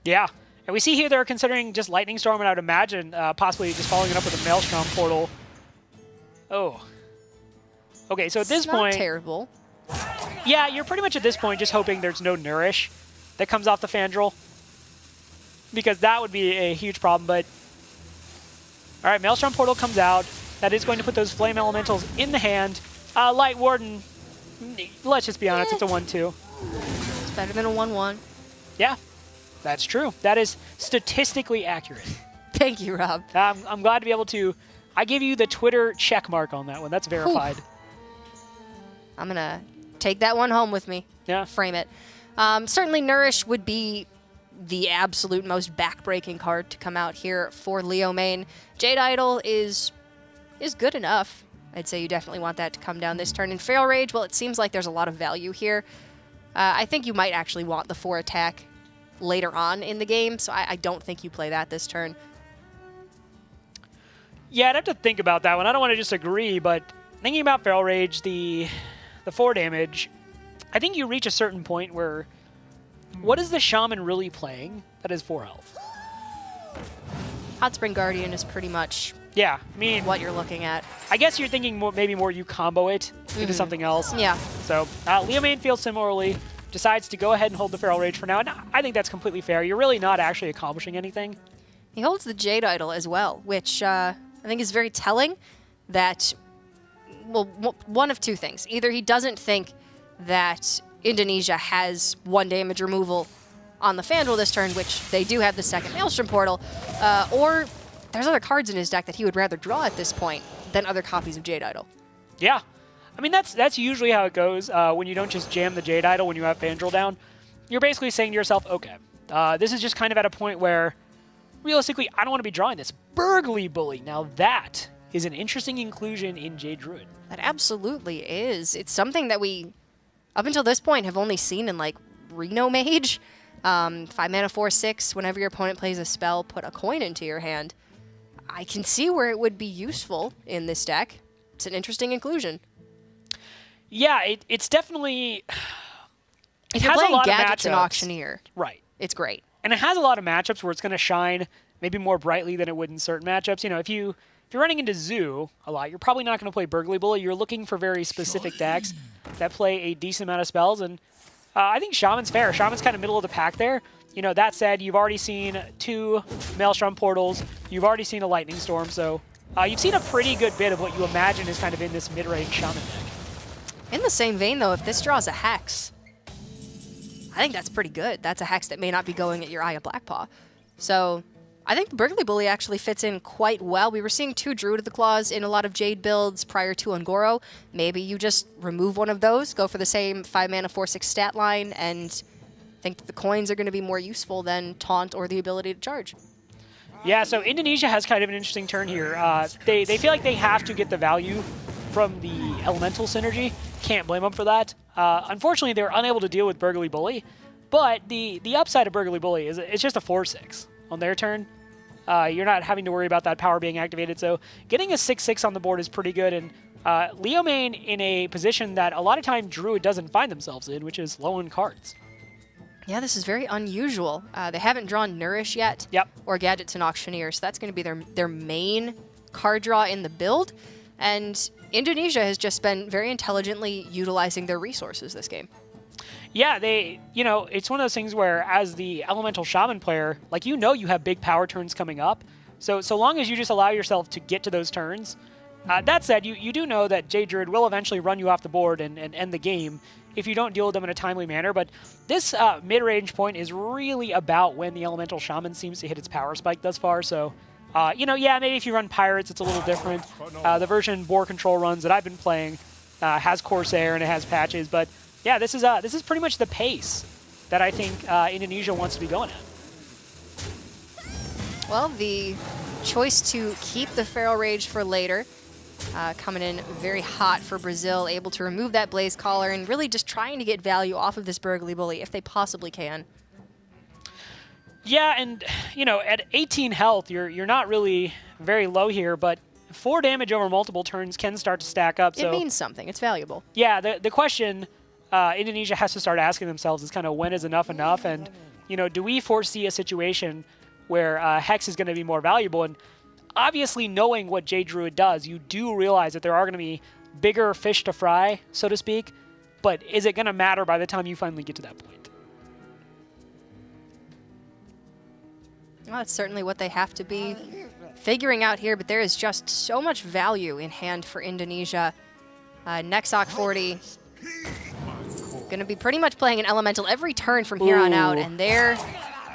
Yeah. And we see here they're considering just Lightning Storm, and I would imagine possibly just following it up with a Maelstrom Portal. Oh. Okay, so at this point...
Not terrible.
Yeah, you're pretty much at this point just hoping there's no Nourish that comes off the Fandral, because that would be a huge problem, but... All right, Maelstrom Portal comes out. That is going to put those Flame Elementals in the hand. Light Warden, let's just be honest, it's a 1/2.
It's better than a 1/1.
Yeah, that's true. That is statistically accurate.
Thank you, Rob.
I'm glad to be able to... I give you the Twitter check mark on that one. That's verified.
I'm going to take that one home with me.
Yeah.
Frame it. Certainly Nourish would be the absolute most backbreaking card to come out here for Leo main. Jade Idol is good enough. I'd say you definitely want that to come down this turn. And Feral Rage, well, it seems like there's a lot of value here. I think you might actually want the 4 attack later on in the game, so I don't think you play that this turn.
Yeah, I'd have to think about that one. I don't want to just agree, but thinking about Feral Rage, the 4 damage, I think you reach a certain point where what is the Shaman really playing that is 4 health?
Hot Spring Guardian is pretty much
Yeah, I mean...
what you're looking at.
I guess you're thinking maybe more you combo it into something else.
Yeah.
So Leo main feels similarly, decides to go ahead and hold the Feral Rage for now, and I think that's completely fair. You're really not actually accomplishing anything.
He holds the Jade Idol as well, which I think is very telling that, well, one of two things. Either he doesn't think that Indonesia has 1 damage removal on the Fandral this turn, which they do have the 2nd Maelstrom Portal, or there's other cards in his deck that he would rather draw at this point than other copies of Jade Idol.
Yeah. I mean, that's usually how it goes when you don't just jam the Jade Idol when you have Fandral down. You're basically saying to yourself, okay, this is just kind of at a point where, realistically, I don't want to be drawing this. Burgly Bully. Now that is an interesting inclusion in Jade Druid.
That absolutely is. It's something that we, up until this point, have only seen in, like, Reno Mage. 5 mana 4/6, whenever your opponent plays a spell, put a coin into your hand. I can see where it would be useful in this deck. It's an interesting inclusion.
Yeah, it's definitely...
If you're playing Gadgets and Auctioneer,
right,
it's great.
And it has a lot of matchups where it's going to shine maybe more brightly than it would in certain matchups. You know, if you're running into Zoo a lot, you're probably not going to play Burgly Bully. You're looking for very specific decks that play a decent amount of spells, and I think Shaman's fair. Shaman's kind of middle of the pack there. You know, that said, you've already seen 2 Maelstrom Portals. You've already seen a Lightning Storm, so you've seen a pretty good bit of what you imagine is kind of in this mid-range Shaman deck.
In the same vein, though, if this draws a Hex, I think that's pretty good. That's a Hex that may not be going at your Eye of Blackpaw. So I think the Burgly Bully actually fits in quite well. We were seeing 2 Druid of the Claws in a lot of Jade builds prior to Ungoro. Maybe you just remove one of those, go for the same 5 mana 4/6 stat line, and think that the coins are going to be more useful than Taunt or the ability to charge.
Yeah, so Indonesia has kind of an interesting turn here. They feel like they have to get the value from the elemental synergy. Can't blame them for that. Unfortunately, they were unable to deal with Burgly Bully, but the upside of Burgly Bully is it's just a 4/6 on their turn. You're not having to worry about that power being activated, so getting a 6/6 on the board is pretty good, and Leo Main in a position that a lot of time Druid doesn't find themselves in, which is low in cards.
Yeah, this is very unusual. They haven't drawn Nourish yet,
Yep.
or Gadgets and Auctioneer, so that's going to be their main card draw in the build. And Indonesia has just been very intelligently utilizing their resources this game.
Yeah, it's one of those things where as the Elemental Shaman player, like you have big power turns coming up. So long as you just allow yourself to get to those turns. That said, you do know that Jade Druid will eventually run you off the board and end the game if you don't deal with them in a timely manner. But this mid-range point is really about when the Elemental Shaman seems to hit its power spike thus far. So, yeah, maybe if you run Pirates, it's a little different. The version Boar Control runs that I've been playing has Corsair and it has patches. But yeah, this is pretty much the pace that I think Indonesia wants to be going at.
Well, the choice to keep the Feral Rage for later, coming in very hot for Brazil, able to remove that Blaze Collar and really just trying to get value off of this Burgly Bully if they possibly can.
Yeah, and at 18 health, you're not really very low here, but 4 damage over multiple turns can start to stack up.
It means something. It's valuable.
Yeah, the question Indonesia has to start asking themselves is kind of when is enough, and do we foresee a situation where Hex is going to be more valuable? And obviously, knowing what Jade Druid does, you do realize that there are going to be bigger fish to fry, so to speak. But is it going to matter by the time you finally get to that point?
Well, that's certainly what they have to be figuring out here, but there is just so much value in hand for Indonesia. Nexoc 40 going to be pretty much playing an elemental every turn from here on out, and there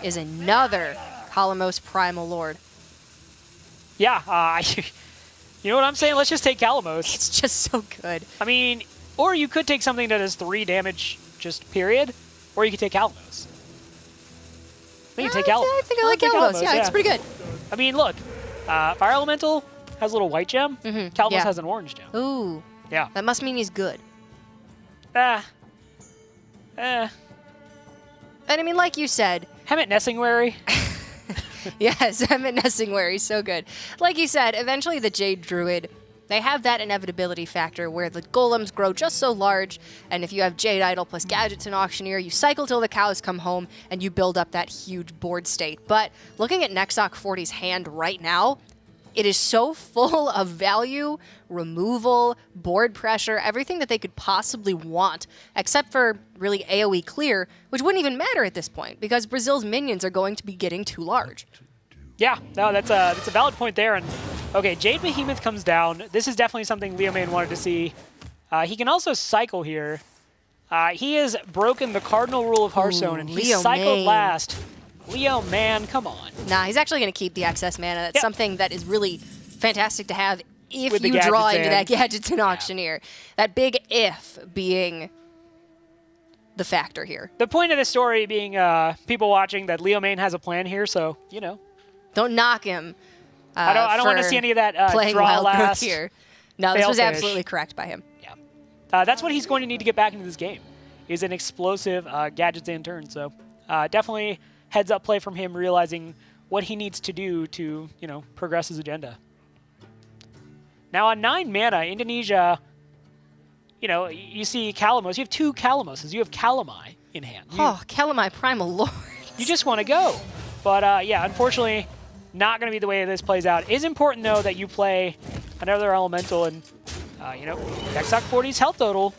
is another Kalamos Primal Lord.
Yeah, you know what I'm saying? Let's just take Kalamos.
It's just so good.
I mean, or you could take something that does 3 damage, just period, or you could take Kalamos. I think you take Kalamos.
I think I like Kalamos. Yeah, it's pretty good.
I mean, look, Fire Elemental has a little white gem. Kalamos
yeah.
has an orange gem.
Ooh.
Yeah.
That must mean he's good.
And
I mean, like you said.
Hemet Nessingwary.
Yes, Hemet Nessingwary, he's so good. Like you said, eventually the Jade Druid, they have that inevitability factor where the golems grow just so large, and if you have Jade Idol plus Gadgets and Auctioneer, you cycle till the cows come home, and you build up that huge board state. But looking at Nexoc 40's hand right now, it is so full of value, removal, board pressure, everything that they could possibly want, except for really AoE clear, which wouldn't even matter at this point, because Brazil's minions are going to be getting too large.
Yeah, no, that's a valid point there. And okay, Jade Behemoth comes down. This is definitely something Leo Main wanted to see. He can also cycle here. He has broken the cardinal rule of Hearthstone, and he
Leo
cycled
Main.
last. Leo, man, come on.
Nah, he's actually going to keep the excess mana. That's something that is really fantastic to have if
With the
you draw
Gadgets
into that Gadgets and Auctioneer. That big if being the factor here.
The point of the story being people watching that Leo Main has a plan here, so,
Don't knock him.
I don't want to see any of that
playing
draw
wild growth
last
here. No, this
fail
was
finish.
absolutely correct by him.
Yeah. That's what he's going to need to get back into this game, is an explosive Gadgets and turn. So definitely heads up play from him, realizing what he needs to do to, progress his agenda. Now on 9 mana, Indonesia, you see Kalamos. You have 2 Kalamoses. You have Kalamai in hand.
Kalamai Primal Lord.
You just want to go. But yeah, unfortunately, not going to be the way this plays out. It is important, though, that you play another elemental, and, Nexoc 40's health total,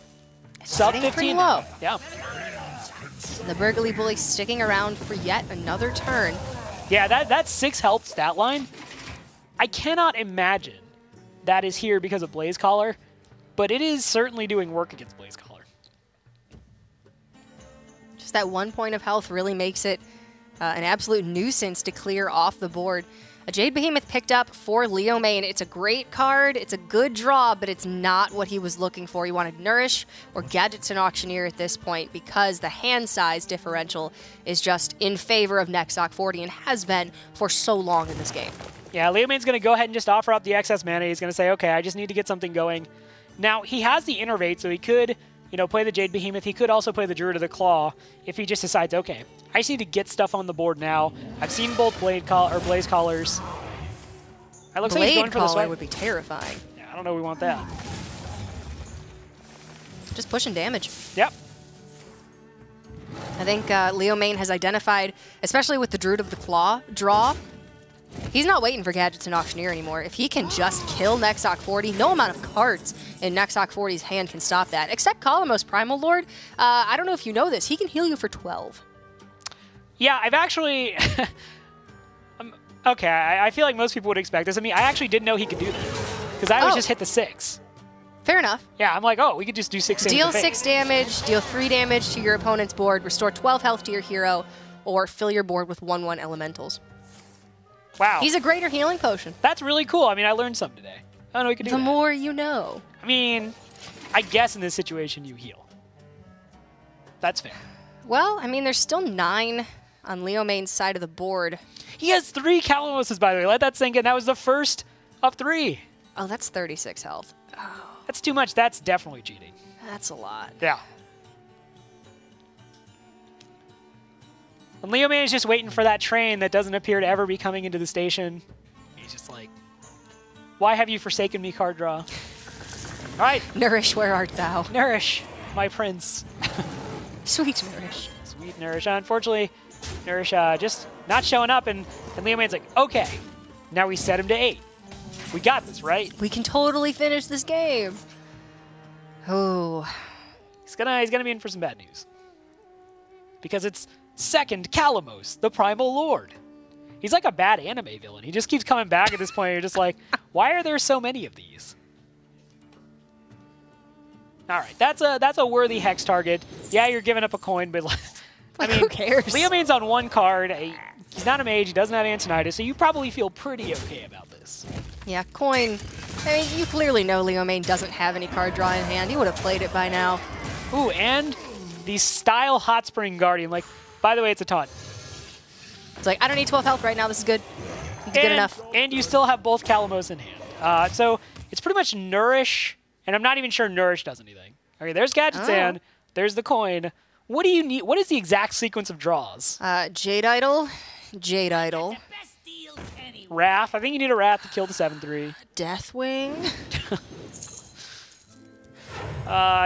sub 15.
Pretty low.
Yeah.
The Burgly Bully sticking around for yet another turn.
Yeah, that 6 health stat line, I cannot imagine that is here because of Blaze Collar, but it is certainly doing work against Blaze Collar.
Just that 1 point of health really makes it an absolute nuisance to clear off the board. A Jade Behemoth picked up for Leo Main. It's a great card. It's a good draw, but it's not what he was looking for. He wanted Nourish or Gadgets and Auctioneer at this point because the hand size differential is just in favor of Nexoc 40 and has been for so long in this game.
Yeah, Leo Main's going to go ahead and just offer up the excess mana. He's going to say, okay, I just need to get something going. Now, he has the Innervate, so he could, play the Jade Behemoth. He could also play the Druid of the Claw if he just decides, okay, I just need to get stuff on the board now. I've seen both Blaze Callers. It looks like he's going for the
Caller
swipe.
would be terrifying.
Yeah, I don't know we want that.
Just pushing damage.
Yep.
I think Leo Main has identified, especially with the Druid of the Claw draw, he's not waiting for Gadgets and Auctioneer anymore. If he can just kill Nexoc 40, no amount of cards in Nexoc 40's hand can stop that, except Kalamos Primal Lord. I don't know if you know this. He can heal you for 12.
Yeah, I've actually... okay, I feel like most people would expect this. I mean, I actually didn't know he could do that because I always just hit the 6.
Fair enough.
Yeah, I'm like, oh, we could just do 6
Deal
damage.
6 damage, deal 3 damage to your opponent's board, restore 12 health to your hero, or fill your board with 1/1 elementals.
Wow.
He's a greater healing potion.
That's really cool. I mean, I learned something today. I don't know we could do
The
that.
more you know.
I mean, I guess in this situation you heal. That's fair.
Well, I mean, there's still 9 on Leo Main's side of the board.
He has 3 Calamoses, by the way. Let that sink in. That was the first of 3.
Oh, that's 36 health.
That's too much. That's definitely cheating.
That's a lot.
Yeah. And Leo Man is just waiting for that train that doesn't appear to ever be coming into the station. He's just like, why have you forsaken me, card draw? All right.
Nourish, where art thou?
Nourish, my prince.
Sweet Nourish.
Sweet Nourish. Unfortunately, Nourish just not showing up, and Leo Man's like, okay, now we set him to 8. We got this, right?
We can totally finish this game. Oh.
He's gonna be in for some bad news. Because it's second Calamos, the Primal Lord. He's like a bad anime villain. He just keeps coming back at this point. You're just like, why are there so many of these? All right, that's a worthy hex target. Yeah, you're giving up a coin, but I mean,
who cares?
Leo Main's on 1 card. He's not a mage. He doesn't have Antonitis, so you probably feel pretty okay about this.
Yeah, coin. I mean, you clearly know Leo Main doesn't have any card draw in hand. He would have played it by now.
Ooh, and the Style Hot Spring Guardian. Like, by the way, it's a taunt.
It's like, I don't need 12 health right now. This is good. It's good enough.
And you still have both Calamos in hand. So it's pretty much Nourish, and I'm not even sure Nourish does anything. Okay, there's Gadget's hand. There's the coin. What do you need? What is the exact sequence of draws?
Jade Idol. Jade Idol.
Wrath. I think you need a Wrath to kill the 7/3.
Deathwing.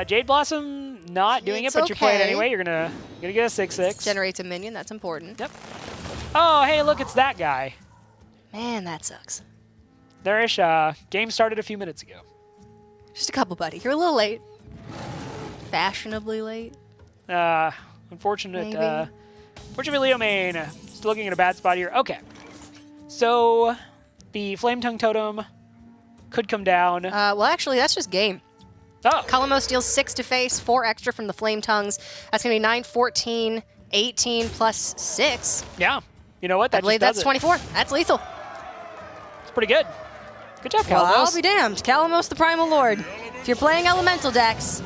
Jade Blossom not doing
It's
it, but you play it
okay.
anyway. You're gonna get a 6/6.
Generates a minion. That's important.
Yep. Oh, hey, look, it's that guy.
Man, that sucks.
Nourish. Game started a few minutes ago.
Just a couple, buddy. You're a little late. Fashionably late.
Unfortunate.
Maybe.
Fortunately, Leo Main still looking at a bad spot here. Okay. So the Flame Tongue Totem could come down.
Well, actually, that's just game.
Oh.
Kalamos deals 6 to face, 4 extra from the Flame Tongues. That's going to be 9, 14, 18 plus 6.
Yeah. You know what? That
I believe
just
that's
does
24. That's lethal.
it. It's pretty good. Good job,
Well,
Calamos.
I'll be damned. Kalamos the Primal Lord. If you're playing Elemental decks,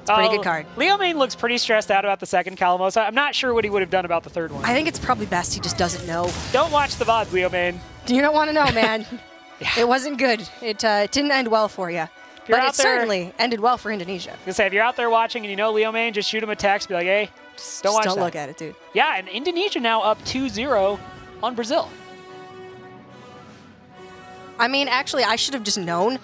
it's a pretty good card.
Leo Main looks pretty stressed out about the second Calamos. I'm not sure what he would have done about the third one.
I think it's probably best he just doesn't know.
Don't watch the VODs, Leo Main.
You don't want to know, man. It wasn't good. It didn't end well for you.
you're
But
out
it
there-
certainly ended well for Indonesia.
I was gonna say, if you're out there watching and you know Leo Main, just shoot him a text. Be like, hey, don't watch
Don't
that.
look at it, dude.
Yeah, and Indonesia now up 2-0 on Brazil.
I mean, actually, I should have just known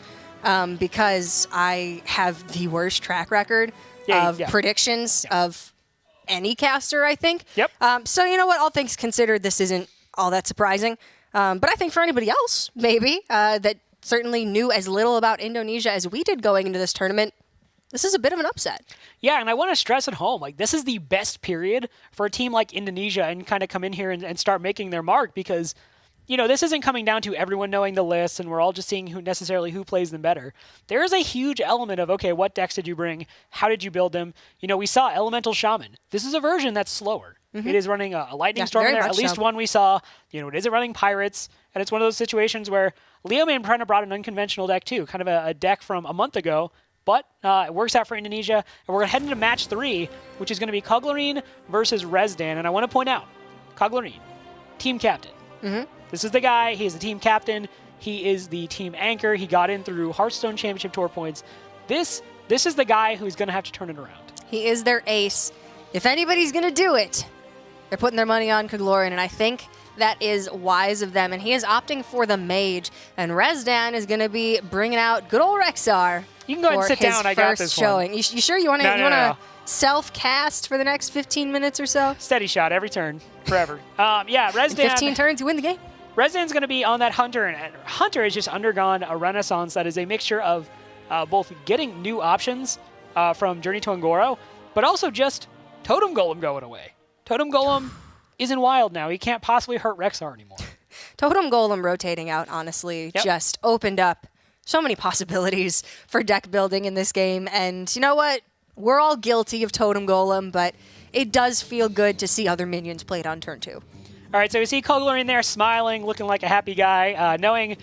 because I have the worst track record of predictions of any caster, I think.
Yep.
So, you know what? All things considered, this isn't all that surprising. But I think for anybody else, maybe, that certainly knew as little about Indonesia as we did going into this tournament, this is a bit of an upset.
Yeah, and I want to stress at home, like, this is the best period for a team like Indonesia and kind of come in here and start making their mark because, you know, this isn't coming down to everyone knowing the list and we're all just seeing who plays them better. There is a huge element of, okay, what decks did you bring? How did you build them? You know, we saw Elemental Shaman. This is a version that's slower. It is running a Lightning
Yeah,
Storm in
very
there. At
much
least
so.
one we saw. It isn't running Pirates. And it's one of those situations where Leo Man kind of brought an unconventional deck too. Kind of a deck from a month ago. But it works out for Indonesia. And we're going to head into match 3, which is going to be Koglarine versus Rezdan. And I want to point out, Koglarine, team captain. This is the guy. He is the team captain. He is the team anchor. He got in through Hearthstone Championship Tour points. This is the guy who's going to have to turn it around.
He is their ace. If anybody's going to do it, they're putting their money on Koglarine, and I think that is wise of them. And he is opting for the mage, and Rezdan is going to be bringing out good old Rexar.
You can go ahead and
for
sit
his
I got
first
this
showing.
one.
You sure you want to
No.
self-cast for the next 15 minutes or so?
Steady shot every turn, forever. Rezdan.
15 turns, you win the game.
Rezdan's going to be on that Hunter, and Hunter has just undergone a renaissance that is a mixture of both getting new options from Journey to Ngoro, but also just Totem Golem going away. Totem Golem isn't wild now. He can't possibly hurt Rexar anymore.
Totem Golem rotating out, honestly, just opened up so many possibilities for deck building in this game. And you know what? We're all guilty of Totem Golem, but it does feel good to see other minions played on turn 2.
All right, so we see Koglarine there smiling, looking like a happy guy, knowing,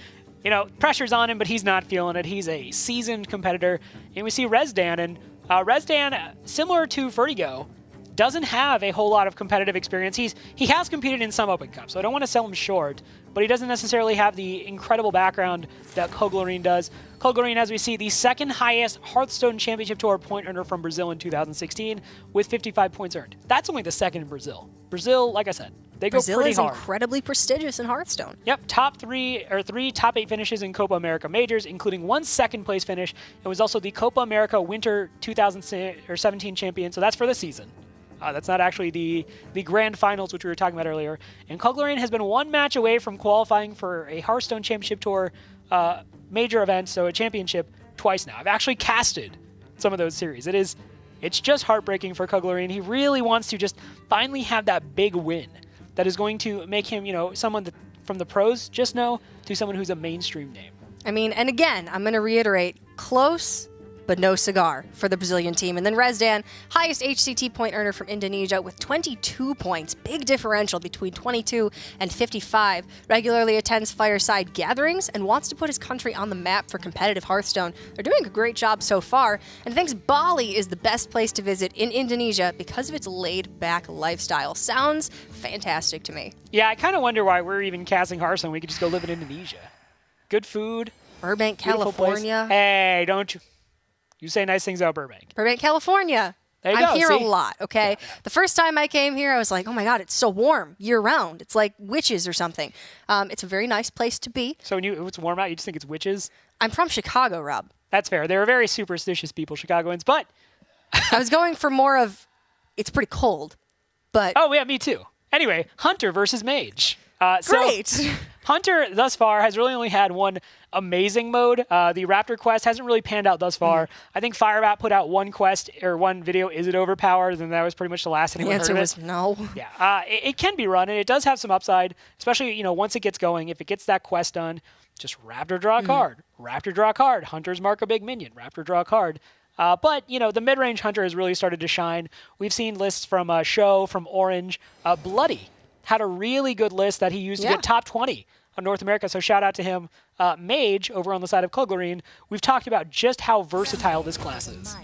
pressure's on him, but he's not feeling it. He's a seasoned competitor. And we see Rezdan, and Rezdan, similar to Vertigo, doesn't have a whole lot of competitive experience. He has competed in some Open Cups, so I don't want to sell him short, but he doesn't necessarily have the incredible background that Koglarine does. Koglarine, as we see, the second highest Hearthstone Championship Tour point earner from Brazil in 2016 with 55 points earned. That's only the second in Brazil. Brazil, like I said, they go
Brazil
pretty
is
hard.
incredibly prestigious in Hearthstone.
Yep, three top 8 finishes in Copa America Majors, including 1 second-place finish. It was also the Copa America Winter 2017 champion, so that's for the season. That's not actually the grand finals, which we were talking about earlier. And Koglarine has been 1 match away from qualifying for a Hearthstone Championship Tour major event, so a championship, twice now. I've actually casted some of those series. It's just heartbreaking for Koglarine. He really wants to just finally have that big win that is going to make him, someone that from the pros just know to someone who's a mainstream name.
I mean, and again, I'm going to reiterate, close but no cigar for the Brazilian team. And then Rezdan, highest HCT point earner from Indonesia with 22 points. Big differential between 22 and 55. Regularly attends fireside gatherings and wants to put his country on the map for competitive Hearthstone. They're doing a great job so far, and thinks Bali is the best place to visit in Indonesia because of its laid-back lifestyle. Sounds fantastic to me.
Yeah, I kind of wonder why we're even casting Hearthstone. We could just go live in Indonesia. Good food.
Burbank,
Beautiful
California.
place. Hey, don't you? You say nice things about Burbank.
Burbank, California.
There you
I'm
go,
here
see?
a lot, okay? Yeah. The first time I came here, I was like, oh my God, it's so warm year-round. It's like witches or something. It's a very nice place to be.
So when it's warm out, you just think it's witches?
I'm from Chicago, Rob.
That's fair. They're very superstitious people, Chicagoans, but...
I was going for more of, it's pretty cold, but...
Oh, yeah, me too. Anyway, Hunter versus Mage.
Great.
Hunter, thus far, has really only had one amazing mode. The Raptor quest hasn't really panned out thus far. I think Firebat put out one quest or one video, is it overpowered? And that was pretty much the last anyone
The
heard
answer
of it.
was no.
Yeah, it can be run, and it does have some upside, especially, once it gets going. If it gets that quest done, just Raptor draw a card. Raptor draw a card. Hunters mark a big minion. Raptor draw a card. But, the mid-range Hunter has really started to shine. We've seen lists from Show, from Orange. Bloody had a really good list that he used to get top 20 on North America, so shout out to him. Mage, over on the side of Koglarine, we've talked about just how versatile this class is.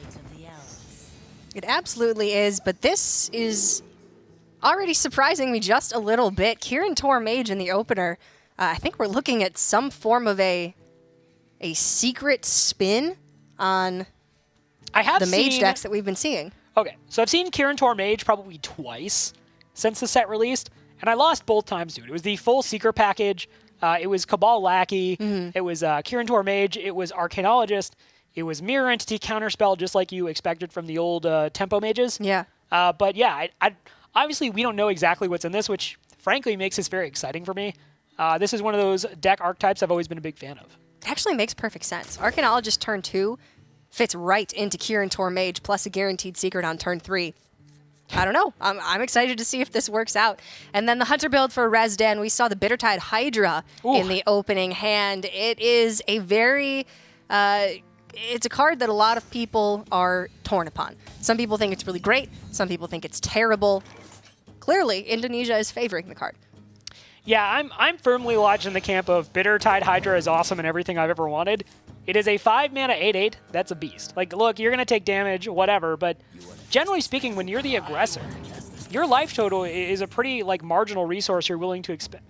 It absolutely is, but this is already surprising me just a little bit. Kirin Tor Mage in the opener. I think we're looking at some form of a secret spin on the Mage decks that we've been seeing.
Okay, so I've seen Kirin Tor Mage probably twice since the set released, and I lost both times, dude. It was the full Seeker package. It was Cabal Lackey. It was Kirin Tor Mage. It was Arcanologist. It was Mirror Entity Counterspell, just like you expected from the old Tempo Mages.
Yeah.
But yeah, I obviously we don't know exactly what's in this, which frankly makes this very exciting for me. This is one of those deck archetypes I've always been a big fan of.
It actually makes perfect sense. Arcanologist turn 2 fits right into Kirin Tor Mage, plus a guaranteed secret on turn 3. I don't know. I'm excited to see if this works out. And then the Hunter build for Rezdan, we saw the Bittertide Hydra in the opening hand. It is a very... it's a card that a lot of people are torn upon. Some people think it's really great. Some people think it's terrible. clearly Indonesia is favoring the card.
Yeah, I'm firmly lodged in the camp of Bitter Tide Hydra is awesome and everything I've ever wanted. It is a 5-mana 8/8. That's a beast. Like, look, you're going to take damage, whatever, but generally speaking, when you're the aggressor, your life total is a pretty, like, marginal resource you're willing to expend.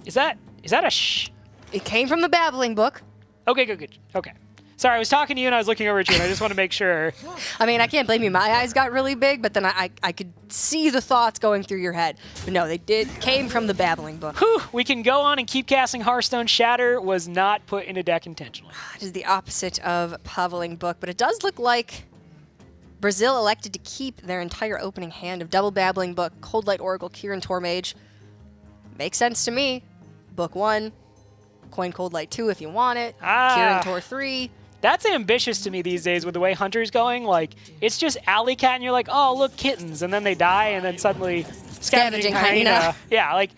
Is that a shh?
It came from the babbling book.
Okay, good. Okay. Sorry, I was talking to you and I was looking over at you, and I just want to make sure.
I mean, I can't blame you. My eyes got really big, but then I could see the thoughts going through your head. But no, came from the babbling book.
Whew, we can go on and keep casting Hearthstone. Shatter was not put in a deck intentionally.
It is the opposite of babbling book, but it does look like Brazil elected to keep their entire opening hand of double babbling book, Cold Light Oracle, Kirin Tormage. Makes sense to me. Book 1, coin Cold Light 2 if you want it, Kirin Tor 3.
That's ambitious to me these days with the way Hunter's going. Like, it's just alley cat, and you're like, oh, look, kittens, and then they die, and then suddenly scavenging hyena. Yeah, like,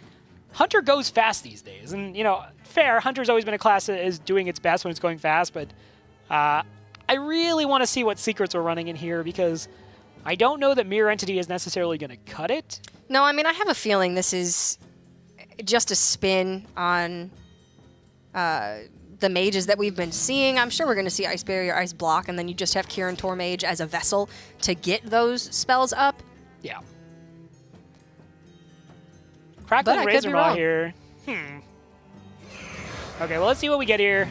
Hunter goes fast these days. And, you know, fair, Hunter's always been a class that is doing its best when it's going fast, but I really want to see what secrets we're running in here, because I don't know that Mirror Entity is necessarily going to cut it.
No, I mean, I have a feeling this is just a spin on the mages that we've been seeing. I'm sure we're going to see Ice Barrier, Ice Block, and then you just have Kirin Tormage as a vessel to get those spells up.
Yeah. Crackling Razor Maw here. Okay, well, let's see what we get here.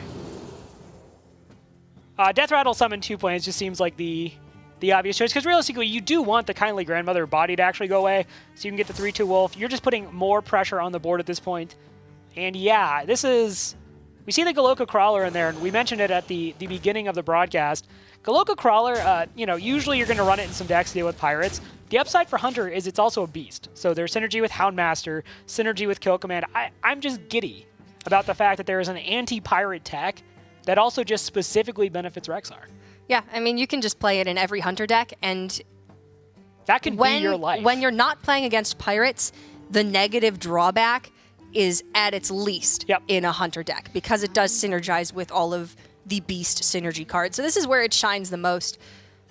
Death Rattle summon 2 planes just seems like the obvious choice, because realistically, you do want the Kindly Grandmother body to actually go away, so you can get the 3/2 Wolf. You're just putting more pressure on the board at this point. And yeah, this is... We see the Galoka Crawler in there, and we mentioned it at the beginning of the broadcast. Galoka Crawler, you know, usually you're going to run it in some decks to deal with pirates. The upside for Hunter is it's also a beast. So there's synergy with Houndmaster, synergy with Kill Command. I'm just giddy about the fact that there is an anti-pirate tech that also just specifically benefits Rexar.
Yeah, I mean, you can just play it in every Hunter deck, and
that can be your life.
When you're not playing against pirates, the negative drawback is at its least in a Hunter deck, because it does synergize with all of the Beast synergy cards. So this is where it shines the most.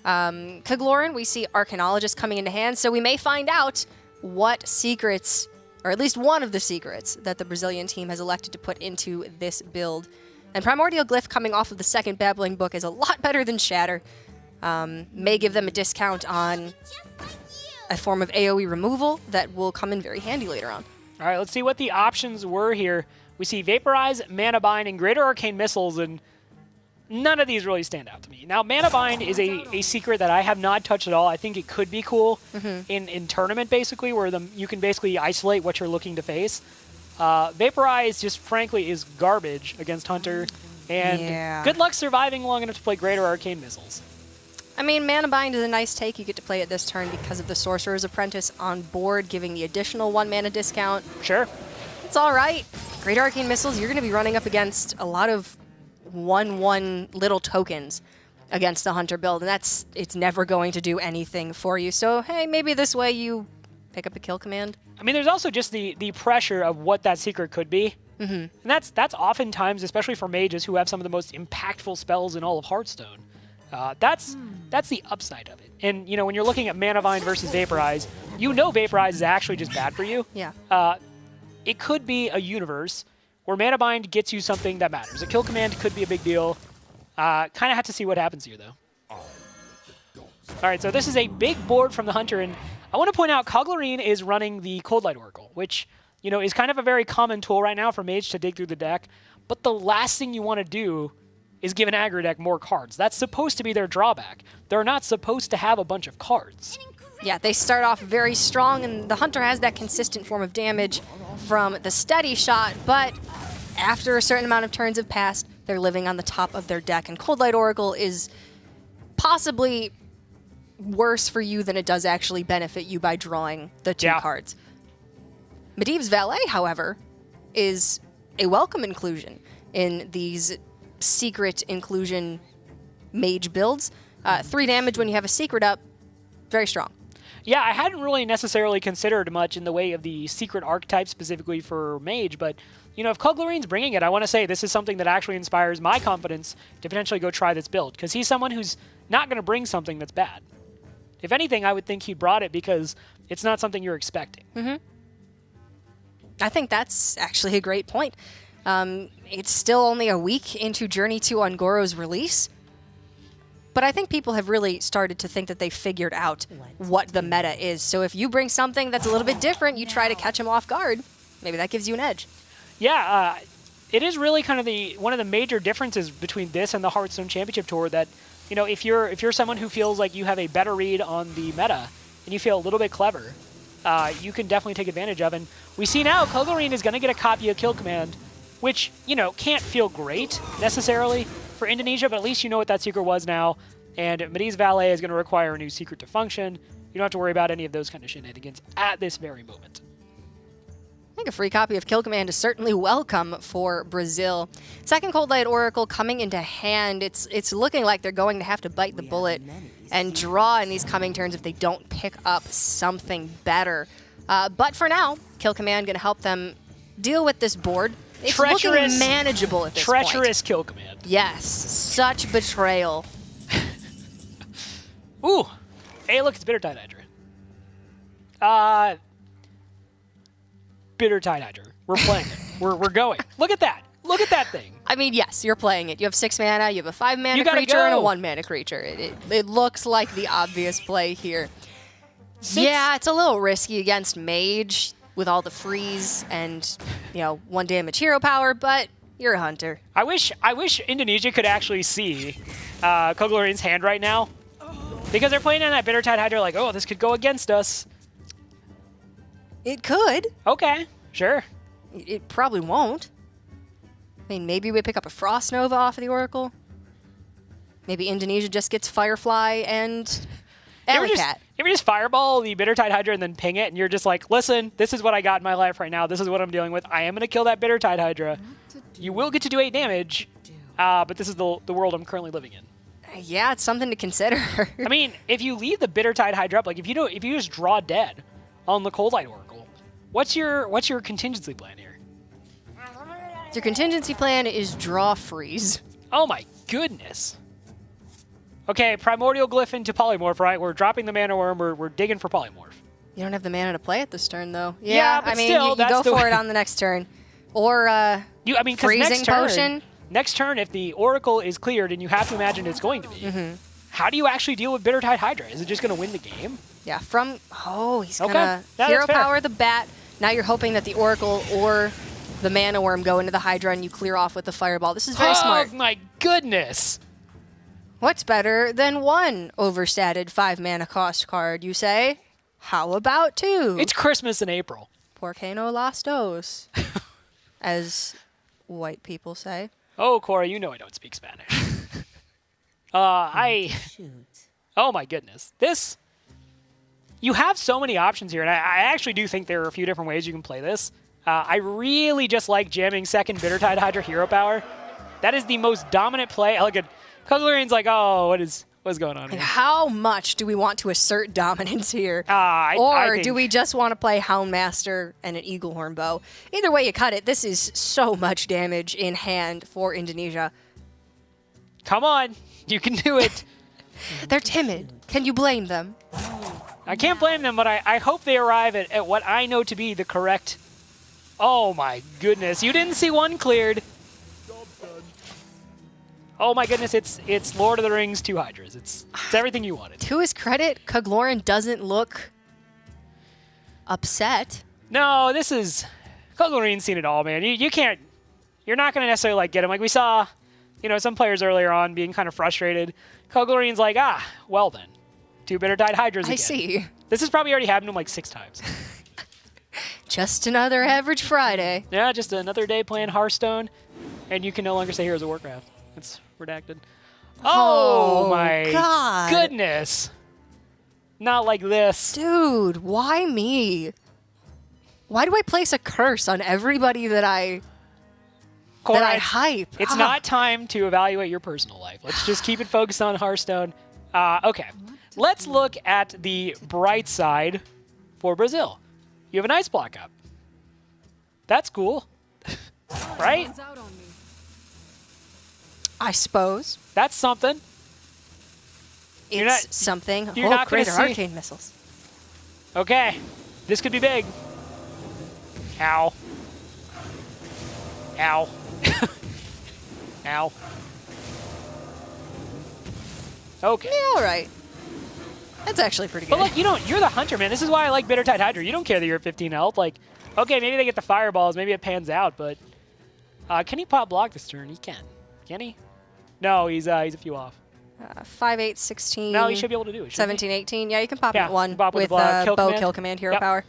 Kagloran, we see Arcanologist coming into hand, so we may find out what secrets, or at least one of the secrets, that the Brazilian team has elected to put into this build. And Primordial Glyph coming off of the second babbling book is a lot better than Shatter. May give them a discount on a form of AoE removal that will come in very handy later on.
All right, let's see what the options were here. We see Vaporize, Mana Bind, and Greater Arcane Missiles, and none of these really stand out to me. Now, Mana Bind is a secret that I have not touched at all. I think it could be cool in tournament, basically, where you can basically isolate what you're looking to face. Vaporize just, frankly, is garbage against Hunter, and good luck surviving long enough to play Greater Arcane Missiles.
I mean, Mana Bind is a nice take. You get to play it this turn because of the Sorcerer's Apprentice on board, giving the additional 1 mana discount.
Sure.
It's all right. Great Arcane Missiles, you're going to be running up against a lot of 1/1 little tokens against the Hunter build, and it's never going to do anything for you. So, hey, maybe this way you pick up a Kill Command.
I mean, there's also just the pressure of what that secret could be. And that's oftentimes, especially for mages who have some of the most impactful spells in all of Hearthstone. That's the upside of it. And, you know, when you're looking at Mana Bind versus Vaporize, you know Vaporize is actually just bad for you.
Yeah.
It could be a universe where Mana Bind gets you something that matters. A Kill Command could be a big deal. Kind of have to see what happens here, though. All right, so this is a big board from the Hunter, and I want to point out Koglarine is running the Cold Light Oracle, which, you know, is kind of a very common tool right now for Mage to dig through the deck. But the last thing you want to do is give an aggro deck more cards. That's supposed to be their drawback. They're not supposed to have a bunch of cards.
Yeah, they start off very strong, and the Hunter has that consistent form of damage from the steady shot, but after a certain amount of turns have passed, they're living on the top of their deck, and Cold Light Oracle is possibly worse for you than it does actually benefit you by drawing the 2 cards. Medivh's Valet, however, is a welcome inclusion in these secret inclusion mage builds. 3 damage when you have a secret up, very strong.
Yeah, I hadn't really necessarily considered much in the way of the secret archetype specifically for mage, but, you know, if Koglarine's bringing it, I want to say this is something that actually inspires my confidence to potentially go try this build, because he's someone who's not going to bring something that's bad. If anything, I would think he brought it because it's not something you're expecting.
I think that's actually a great point. It's still only a week into Journey 2 on Goro's release, but I think people have really started to think that they figured out what the meta is. So if you bring something that's a little bit different, you try to catch them off guard, maybe that gives you an edge.
Yeah, it is really kind of one of the major differences between this and the Hearthstone Championship Tour that, you know, if you're someone who feels like you have a better read on the meta and you feel a little bit clever, you can definitely take advantage of. And we see now Koglarine is going to get a copy of Kill Command, which, you know, can't feel great necessarily for Indonesia, but at least you know what that secret was now. And Medi's Valet is going to require a new secret to function. You don't have to worry about any of those kind of shenanigans at this very moment.
I think a free copy of Kill Command is certainly welcome for Brazil. Second Cold Light Oracle coming into hand. It's looking like they're going to have to bite the bullet and draw in these coming turns if they don't pick up something better. But for now, Kill Command going to help them deal with this board. It's looking manageable at this point.
Treacherous Kill Command.
Yes, such betrayal.
Ooh. Hey, look, it's Bitter Tide Hydra. Bitter Tide Hydra. We're playing it. We're going. Look at that. Look at that thing.
I mean, yes, you're playing it. You have 6 mana, you have a 5 mana
You gotta
creature, and a
go.
1 mana creature. It looks like the obvious play here. Yeah, it's a little risky against Mage with all the freeze and, you know, 1 damage hero power, but you're a hunter.
I wish Indonesia could actually see Koglarine's hand right now. Because they're playing on that Bitter Tide Hydra like, oh, this could go against us.
It could.
Okay, sure.
It probably won't. I mean, maybe we pick up a Frost Nova off of the Oracle. Maybe Indonesia just gets Firefly and
You
Alley-Cat.
ever just fireball the Bitter Tide Hydra and then ping it, and you're just like, listen, this is what I got in my life right now. This is what I'm dealing with. I am going to kill that Bitter Tide Hydra. You will get to do 8 damage, but this is the world I'm currently living in.
Yeah, it's something to consider.
I mean, if you leave the Bitter Tide Hydra up, like if you just draw dead on the Cold Light Oracle, what's your contingency plan here?
Your contingency plan is draw freeze.
Oh my goodness. Okay, Primordial Glyph into Polymorph, right? We're dropping the Mana Worm. We're digging for Polymorph.
You don't have the mana to play it this turn, though.
Yeah, but
I mean,
still,
you
that's
go
the
for
way-
it on the next turn. Or
Freezing
freezing potion.
Next turn, if the Oracle is cleared, and you have to imagine it's going to be, how do you actually deal with Bitter Tide Hydra? Is it just going to win the game?
Yeah, he's
Okay.
gonna
Yeah, that's
hero
fair.
power the bat. Now you're hoping that the Oracle or the Mana Worm go into the Hydra and you clear off with the Fireball. This is very smart.
Oh my goodness.
What's better than 1 overstated 5 mana cost card, you say? How about 2?
It's Christmas in April.
Por qué no las dos? As white people say.
Oh, Cora, you know I don't speak Spanish. Oh my goodness. You have so many options here, and I actually do think there are a few different ways you can play this. I really just like jamming second Bitter Tide Hydra hero power. That is the most dominant play. Look at Koglarine's like, oh, what's going on here?
How much do we want to assert dominance here?
I
Or
think-
do we just want to play Houndmaster and an Eaglehorn Bow? Either way you cut it, this is so much damage in hand for Indonesia.
Come on, you can do it.
They're timid. Can you blame them?
I can't blame them, but I hope they arrive at what I know to be the correct... Oh my goodness, you didn't see 1 cleared. Oh my goodness, it's Lord of the Rings 2 Hydras. It's everything you wanted.
To his credit, Koglorin doesn't look upset.
No, this is... Koglarine's seen it all, man. You can't... You're not going to necessarily like get him. Like we saw, some players earlier on being kind of frustrated. Koglarine's like, well then. 2 Bitter Tide Hydras again.
I see.
This has probably already happened to him like 6 times.
Just another average Friday.
Yeah, just another day playing Hearthstone, and you can no longer say Heroes of Warcraft. It's redacted. Oh my
God.
goodness. Not like this.
Dude, why me? Why do I place a curse on everybody that I
Cora,
hype?
It's not time to evaluate your personal life. Let's just keep it focused on Hearthstone. Okay, let's look at the bright side for Brazil. You have an ice block up. That's cool, right?
I suppose.
That's something.
It's something.
You're not gonna
greater
see-
arcane missiles.
Okay, this could be big. Ow. Ow. Ow. Okay.
Yeah, all right. That's actually pretty good.
But look, you're the hunter, man. This is why I like Bitter Tide Hydra. You don't care that you're at 15 health. Like, okay, maybe they get the fireballs, maybe it pans out, but can he pop block this turn? He can. Can he? No, he's a few off.
5, 8, 16.
No, he should be able to do it.
17, 18. Yeah, you can pop
Yeah,
it at 1
pop with
with
the block, kill
bow,
command.
kill command, hero
Yep.
power.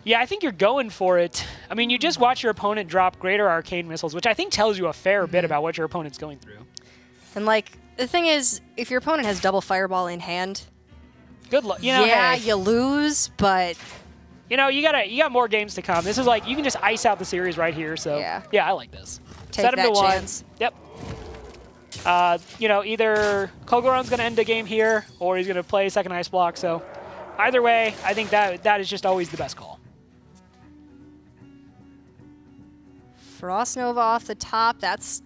Yeah, I think you're going for it. I mean, you just watch your opponent drop greater arcane missiles, which I think tells you a fair bit about what your opponent's going through.
And like the thing is, if your opponent has double fireball in hand,
Good luck. You know,
yeah,
hey,
you lose, but
you know, you got more games to come. This is like you can just ice out the series right here. So
Yeah.
I like this.
Take
Set him
that
to 1.
chance.
Yep. You know, either Kogoron's going to end the game here, or he's going to play second ice block. So either way, I think that is just always the best call.
Frost Nova off the top. That's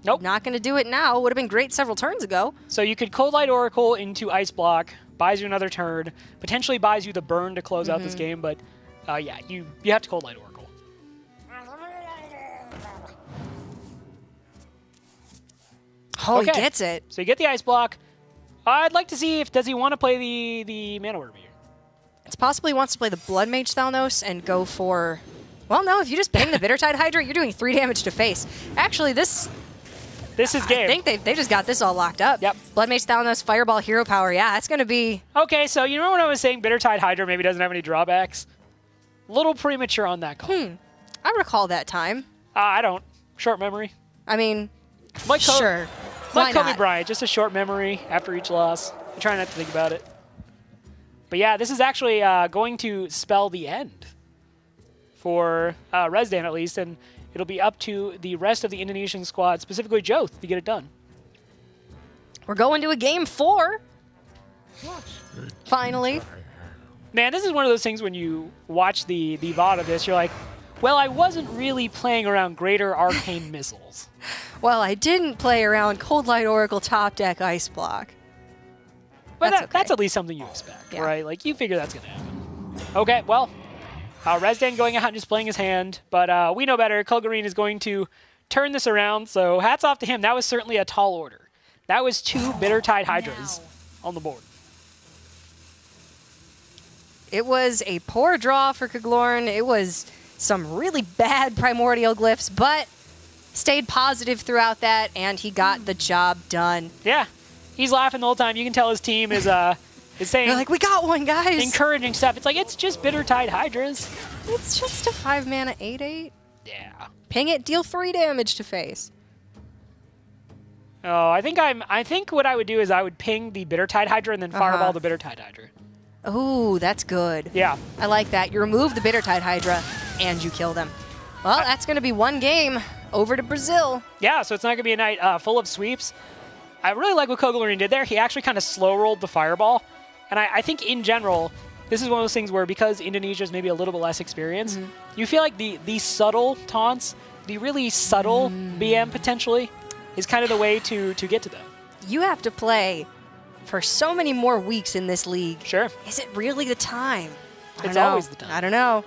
Nope.
not going to do it now. Would have been great several turns ago.
So you could Cold Light Oracle into ice block, buys you another turn, potentially buys you the burn to close out this game. But yeah, you have to Cold Light Oracle.
Oh,
Okay.
he gets it.
So you get the ice block. I'd like to see does he want to play the Mana Orb here?
It's possible he wants to play the Blood Mage Thalnos and go for... Well, no, if you just ping the Bittertide Hydra, you're doing 3 damage to face. Actually, this
is game.
I think they just got this all locked up.
Yep.
Blood Mage Thalnos, Fireball, Hero Power. Yeah, it's going to be...
Okay, so you remember when I was saying Bittertide Hydra maybe doesn't have any drawbacks? Little premature on that call.
I recall that time.
I don't. Short memory.
I mean,
Like
sure. Why
Like Kobe
not?
Bryant, just a short memory after each loss. I try not to think about it. But yeah, this is actually going to spell the end for Resdan at least, and it'll be up to the rest of the Indonesian squad, specifically Joth, to get it done.
We're going to a game 4. Finally.
Man, this is one of those things when you watch the VOD of this, you're like, well, I wasn't really playing around greater arcane missiles.
Well, I didn't play around Cold Light Oracle top deck Ice Block.
But
That's okay.
that's at least something you expect,
Yeah.
right? Like, you figure that's going to happen. Okay, well, Resdan going out and just playing his hand, but we know better. Kulgareen is going to turn this around, so hats off to him. That was certainly a tall order. That was 2 Bittertide Hydras on the board.
It was a poor draw for Kaglorn. It was some really bad Primordial Glyphs, but stayed positive throughout that, and he got the job done.
Yeah, he's laughing the whole time. You can tell his team is saying
They're like, we got one, guys.
encouraging stuff. It's like, it's just Bittertide Hydras.
It's just a 5 mana 8/8.
Yeah.
Ping it, deal 3 damage to face.
Oh, I think what I would do is I would ping the Bittertide Hydra and then fireball the Bittertide Hydra.
Oh, that's good.
Yeah.
I like that. You remove the Bittertide Hydra, and you kill them. Well, that's going to be one game over to Brazil.
Yeah, so it's not going to be a night full of sweeps. I really like what Kogalarian did there. He actually kind of slow-rolled the fireball. And I think in general, this is one of those things where because Indonesia is maybe a little bit less experienced, you feel like the subtle taunts, the really subtle BM potentially, is kind of the way to get to them.
You have to play for so many more weeks in this league.
Sure.
Is it really the time? I don't
It's
know.
always the time.
I don't know.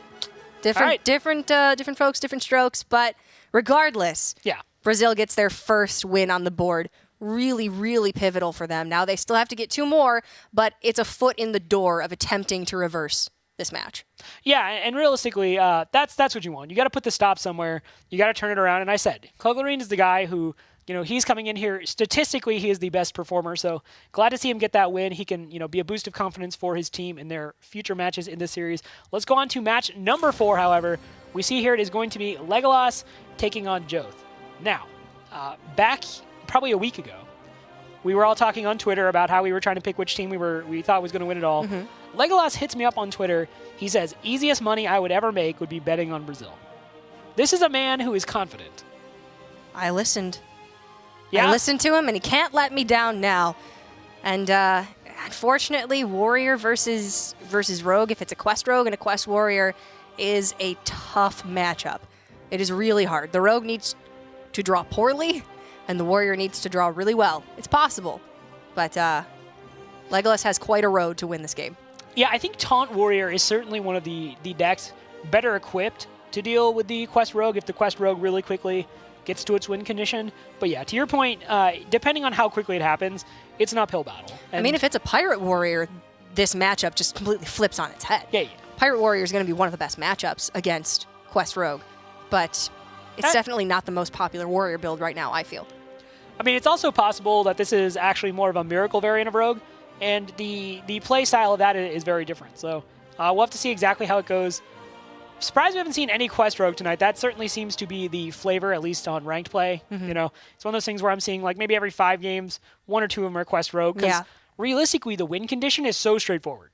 Different,
right.
different folks, different strokes. But regardless,
Yeah.
Brazil gets their first win on the board. Really, really pivotal for them. Now they still have to get 2 more, but it's a foot in the door of attempting to reverse this match.
Yeah, and realistically, that's what you want. You got to put the stop somewhere. You got to turn it around. And I said, Kogalarian is the guy who, he's coming in here. Statistically, he is the best performer. So glad to see him get that win. He can, be a boost of confidence for his team in their future matches in this series. Let's go on to match number 4, however. We see here it is going to be Legolas taking on Joth. Now, back probably a week ago, we were all talking on Twitter about how we were trying to pick which team we thought was going to win it all. Legolas hits me up on Twitter. He says, easiest money I would ever make would be betting on Brazil. This is a man who is confident.
I listened.
Yeah.
I listened to him, and he can't let me down now. And unfortunately, Warrior versus Rogue, if it's a Quest Rogue and a Quest Warrior, is a tough matchup. It is really hard. The Rogue needs to draw poorly, and the warrior needs to draw really well. It's possible, but Legolas has quite a road to win this game.
Yeah, I think Taunt Warrior is certainly one of the decks better equipped to deal with the Quest Rogue if the Quest Rogue really quickly gets to its win condition. But yeah, to your point, depending on how quickly it happens, it's an uphill battle.
I mean, if it's a Pirate Warrior, this matchup just completely flips on its head.
Yeah.
Pirate Warrior is going to be one of the best matchups against Quest Rogue, but it's definitely not the most popular Warrior build right now, I feel.
I mean, it's also possible that this is actually more of a Miracle variant of Rogue, and the play style of that is very different. So we'll have to see exactly how it goes. Surprised we haven't seen any Quest Rogue tonight. That certainly seems to be the flavor, at least on ranked play. You know, it's one of those things where I'm seeing like maybe every 5 games, 1 or 2 of them are Quest Rogue. Because realistically, the win condition is so straightforward.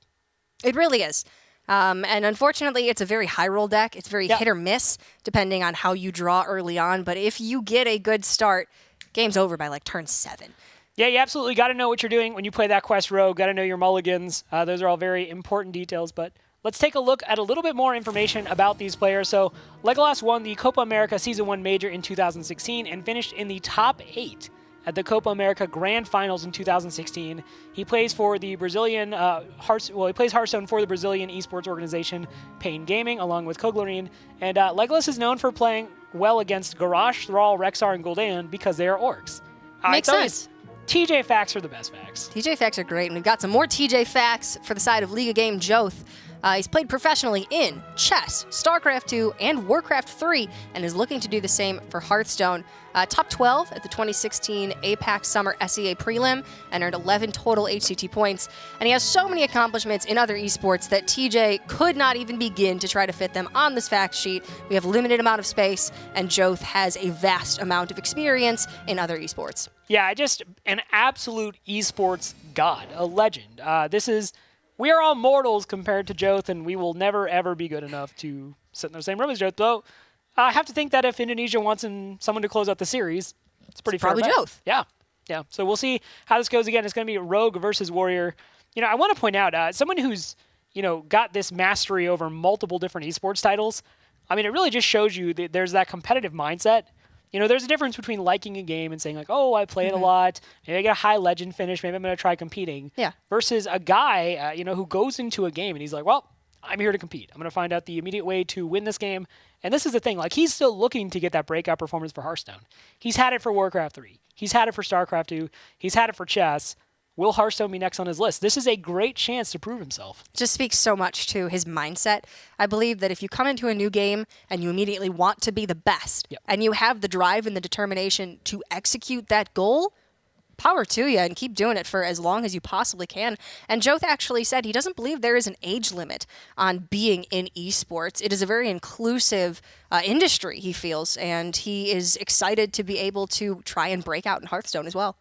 It really is. And unfortunately, it's a very high roll deck. It's very hit or miss, depending on how you draw early on. But if you get a good start, game's over by like turn 7.
Yeah, you absolutely got to know what you're doing when you play that Quest Rogue. Got to know your mulligans. Those are all very important details. But let's take a look at a little bit more information about these players. So Legolas won the Copa America Season 1 Major in 2016 and finished in the top 8 at the Copa America Grand Finals in 2016. He plays for the Brazilian he plays Hearthstone for the Brazilian Esports organization Pain Gaming, along with Koglarine. And Legolas is known for playing well against Garrosh, Thrall, Rexxar, and Gul'dan because they are orcs.
Makes sense.
TJ facts are the best facts.
TJ facts are great, and we've got some more TJ facts for the side of League of Game Joth. He's played professionally in chess, StarCraft 2, and Warcraft 3, and is looking to do the same for Hearthstone. Top 12 at the 2016 APAC Summer SEA Prelim, and earned 11 total HCT points. And he has so many accomplishments in other esports that TJ could not even begin to try to fit them on this fact sheet. We have limited amount of space, and Joth has a vast amount of experience in other esports.
Yeah, just an absolute esports god, a legend. We are all mortals compared to Joth, and we will never, ever be good enough to sit in the same room as Joth. Though, I have to think that if Indonesia wants someone to close out the series, it's pretty fair.
Probably Joth.
Yeah. So we'll see how this goes again. It's going to be Rogue versus Warrior. You know, I want to point out, someone who's, got this mastery over multiple different esports titles, I mean, it really just shows you that there's that competitive mindset. There's a difference between liking a game and saying, like, oh, I play it a lot. Maybe I get a high legend finish. Maybe I'm going to try competing.
Yeah.
Versus a guy, who goes into a game and he's like, well, I'm here to compete. I'm going to find out the immediate way to win this game. And this is the thing. Like, he's still looking to get that breakout performance for Hearthstone. He's had it for Warcraft 3. He's had it for StarCraft 2. He's had it for chess. Will Hearthstone be next on his list? This is a great chance to prove himself.
Just speaks so much to his mindset. I believe that if you come into a new game and you immediately want to be the best, and you have the drive and the determination to execute that goal, power to you, and keep doing it for as long as you possibly can. And Joth actually said he doesn't believe there is an age limit on being in esports. It is a very inclusive industry, he feels, and he is excited to be able to try and break out in Hearthstone as well.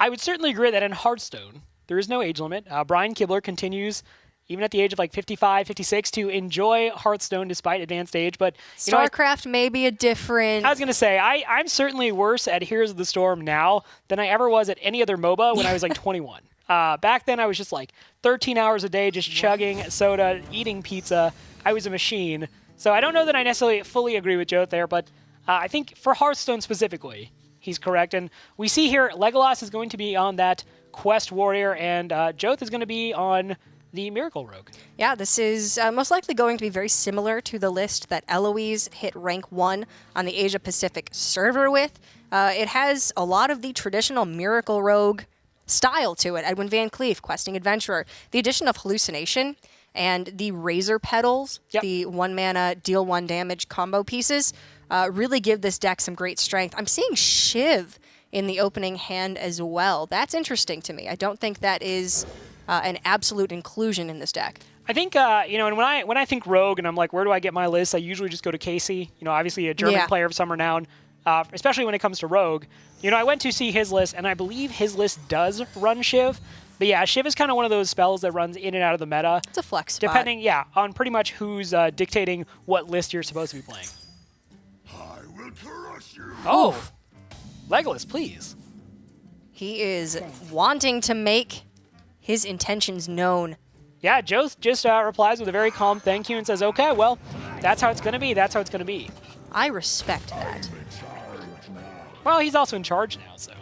I would certainly agree that in Hearthstone, there is no age limit. Brian Kibler continues, even at the age of like 55, 56, to enjoy Hearthstone despite advanced age. But
StarCraft may be a different...
I was going to say, I'm certainly worse at Heroes of the Storm now than I ever was at any other MOBA when I was like 21. Back then, I was just like 13 hours a day just chugging soda, eating pizza. I was a machine. So I don't know that I necessarily fully agree with Joth there, but I think for Hearthstone specifically, he's correct. And we see here, Legolas is going to be on that Quest Warrior, and Joth is going to be on the Miracle Rogue.
Yeah, this is most likely going to be very similar to the list that Eloise hit rank 1 on the Asia Pacific server with. It has a lot of the traditional Miracle Rogue style to it. Edwin Van Cleef, Questing Adventurer. The addition of Hallucination and the Razor Petals, the 1-mana deal 1 damage combo pieces, really give this deck some great strength. I'm seeing Shiv in the opening hand as well. That's interesting to me. I don't think that is an absolute inclusion in this deck.
I think, and when I think Rogue and I'm like, where do I get my list? I usually just go to Casey, obviously a German player of some renown, especially when it comes to Rogue. I went to see his list, and I believe his list does run Shiv. But yeah, Shiv is kind of one of those spells that runs in and out of the meta.
It's a flex spot.
Depending, on pretty much who's dictating what list you're supposed to be playing.
I will crush you.
Oh, Legolas, please.
He is wanting to make his intentions known.
Yeah, Joth just replies with a very calm thank you and says, okay, well, that's how it's going to be. That's how it's going to be.
I respect that.
Well, he's also in charge now, so.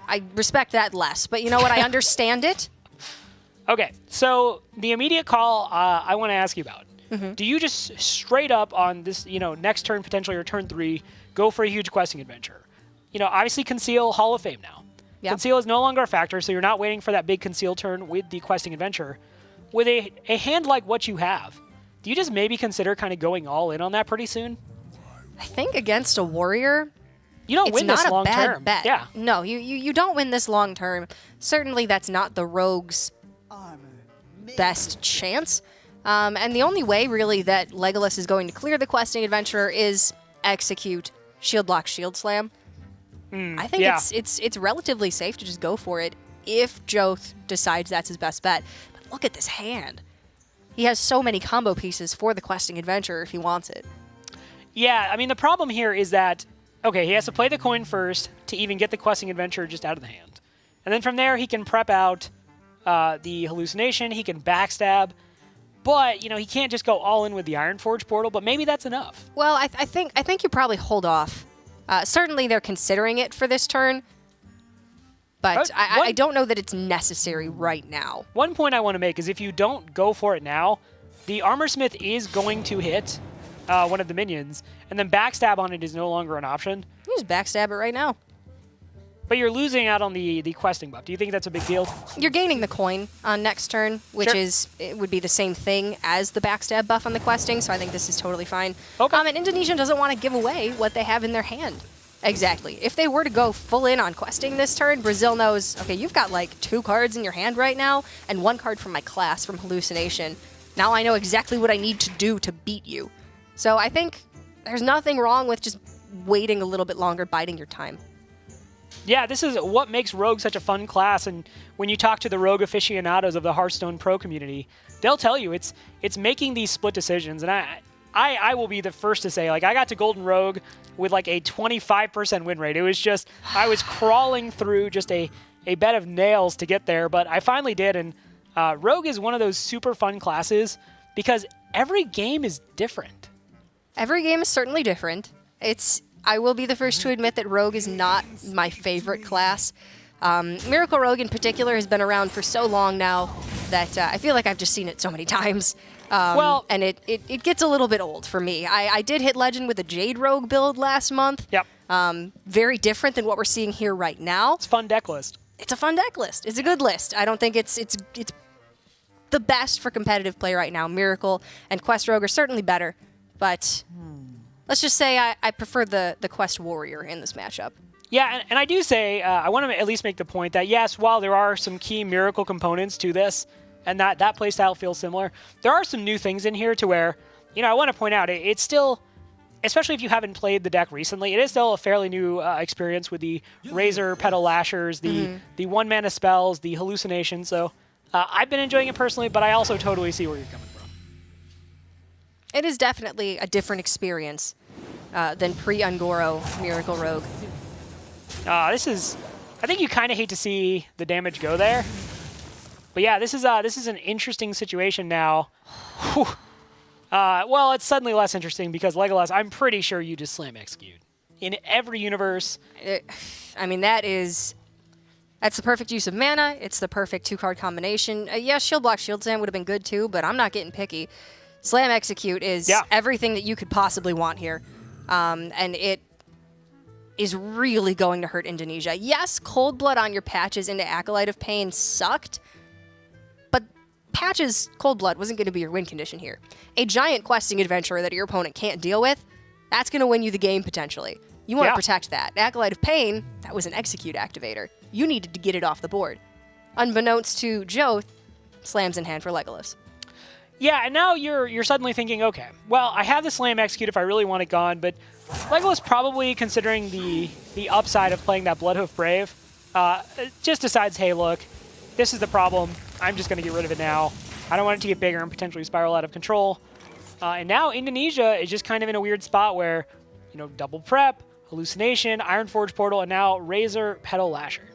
I respect that less, but you know what? I understand it.
Okay, so the immediate call I want to ask you about. Do you just straight up on this, next turn, potentially, or turn 3, go for a huge questing adventure? Obviously Conceal, Hall of Fame now.
Yep.
Conceal is no longer a factor, so you're not waiting for that big Conceal turn with the questing adventure. With a hand like what you have, do you just maybe consider kind of going all in on that pretty soon?
I think against a warrior,
You don't
it's
win this
not a
long
bad
term.
bet.
Yeah.
No, you don't win this long term. Certainly, that's not the rogue's best chance. And the only way, really, that Legolas is going to clear the questing adventure is execute shield block, shield slam. I think
yeah.
it's relatively safe to just go for it if Joth decides that's his best bet. But look at this hand. He has so many combo pieces for the questing adventure if he wants it.
Yeah, I mean, the problem here is that, okay, he has to play the coin first to even get the questing adventure just out of the hand. And then from there, he can prep out the hallucination, he can backstab, but, he can't just go all in with the Ironforge portal, but maybe that's enough.
Well, I think you probably hold off. Certainly they're considering it for this turn, but I don't know that it's necessary right now.
One point I want to make is if you don't go for it now, the Armorsmith is going to hit one of the minions, and then backstab on it is no longer an option.
You just backstab it right now.
But you're losing out on the questing buff. Do you think that's a big deal?
You're gaining the coin on next turn, which
Sure.
it would be the same thing as the backstab buff on the questing, so I think this is totally fine.
Okay.
And Indonesia doesn't want to give away what they have in their hand. Exactly. If they were to go full in on questing this turn, Brazil knows, okay, you've got like 2 cards in your hand right now, and 1 card from my class from Hallucination. Now I know exactly what I need to do to beat you. So I think there's nothing wrong with just waiting a little bit longer, biding your time.
Yeah, this is what makes Rogue such a fun class, and when you talk to the Rogue aficionados of the Hearthstone Pro community, they'll tell you it's making these split decisions, and I will be the first to say, like, I got to Golden Rogue with like a 25% win rate. It was just, I was crawling through just a bed of nails to get there, but I finally did, and Rogue is one of those super fun classes because every game is different.
Every game is certainly different. I will be the first to admit that Rogue is not my favorite class. Miracle Rogue in particular has been around for so long now that I feel like I've just seen it so many times. And it gets a little bit old for me. I did hit Legend with a Jade Rogue build last month.
Yep.
Very different than what we're seeing here right now.
It's a fun deck list.
It's a fun deck list. It's a good list. I don't think it's the best for competitive play right now. Miracle and Quest Rogue are certainly better, but let's just say I prefer the Quest Warrior in this matchup.
Yeah, and I do say, I want to at least make the point that, yes, while there are some key Miracle components to this, and that playstyle feels similar, there are some new things in here to where, I want to point out, it's still, especially if you haven't played the deck recently, it is still a fairly new experience with the Razor, Petal Lashers, the one-mana spells, the hallucination, so I've been enjoying it personally, but I also totally see where you're coming from.
It is definitely a different experience than pre-Ungoro Miracle Rogue.
I think you kind of hate to see the damage go there. But yeah, this is an interesting situation now. Well, it's suddenly less interesting because Legolas, I'm pretty sure you just slam execute. In every universe.
That's the perfect use of mana. It's the perfect 2-card combination. Yeah, Shield Block, Shield Slam would have been good too, but I'm not getting picky. Slam Execute is everything that you could possibly want here. And it is really going to hurt Indonesia. Yes, Cold Blood on your patches into Acolyte of Pain sucked, but patches Cold Blood wasn't going to be your win condition here. A giant questing adventure that your opponent can't deal with, that's going to win you the game potentially. You want to protect that. Acolyte of Pain, that was an Execute activator. You needed to get it off the board. Unbeknownst to Joth, slams in hand for Legolas.
Yeah, and now you're suddenly thinking, okay, well, I have the Slam Execute if I really want it gone, but Legolas probably, considering the upside of playing that Bloodhoof Brave, just decides, hey, look, this is the problem. I'm just going to get rid of it now. I don't want it to get bigger and potentially spiral out of control. And now Indonesia is just kind of in a weird spot where, double prep, hallucination, Ironforge Portal, and now Razor, Petal Lasher.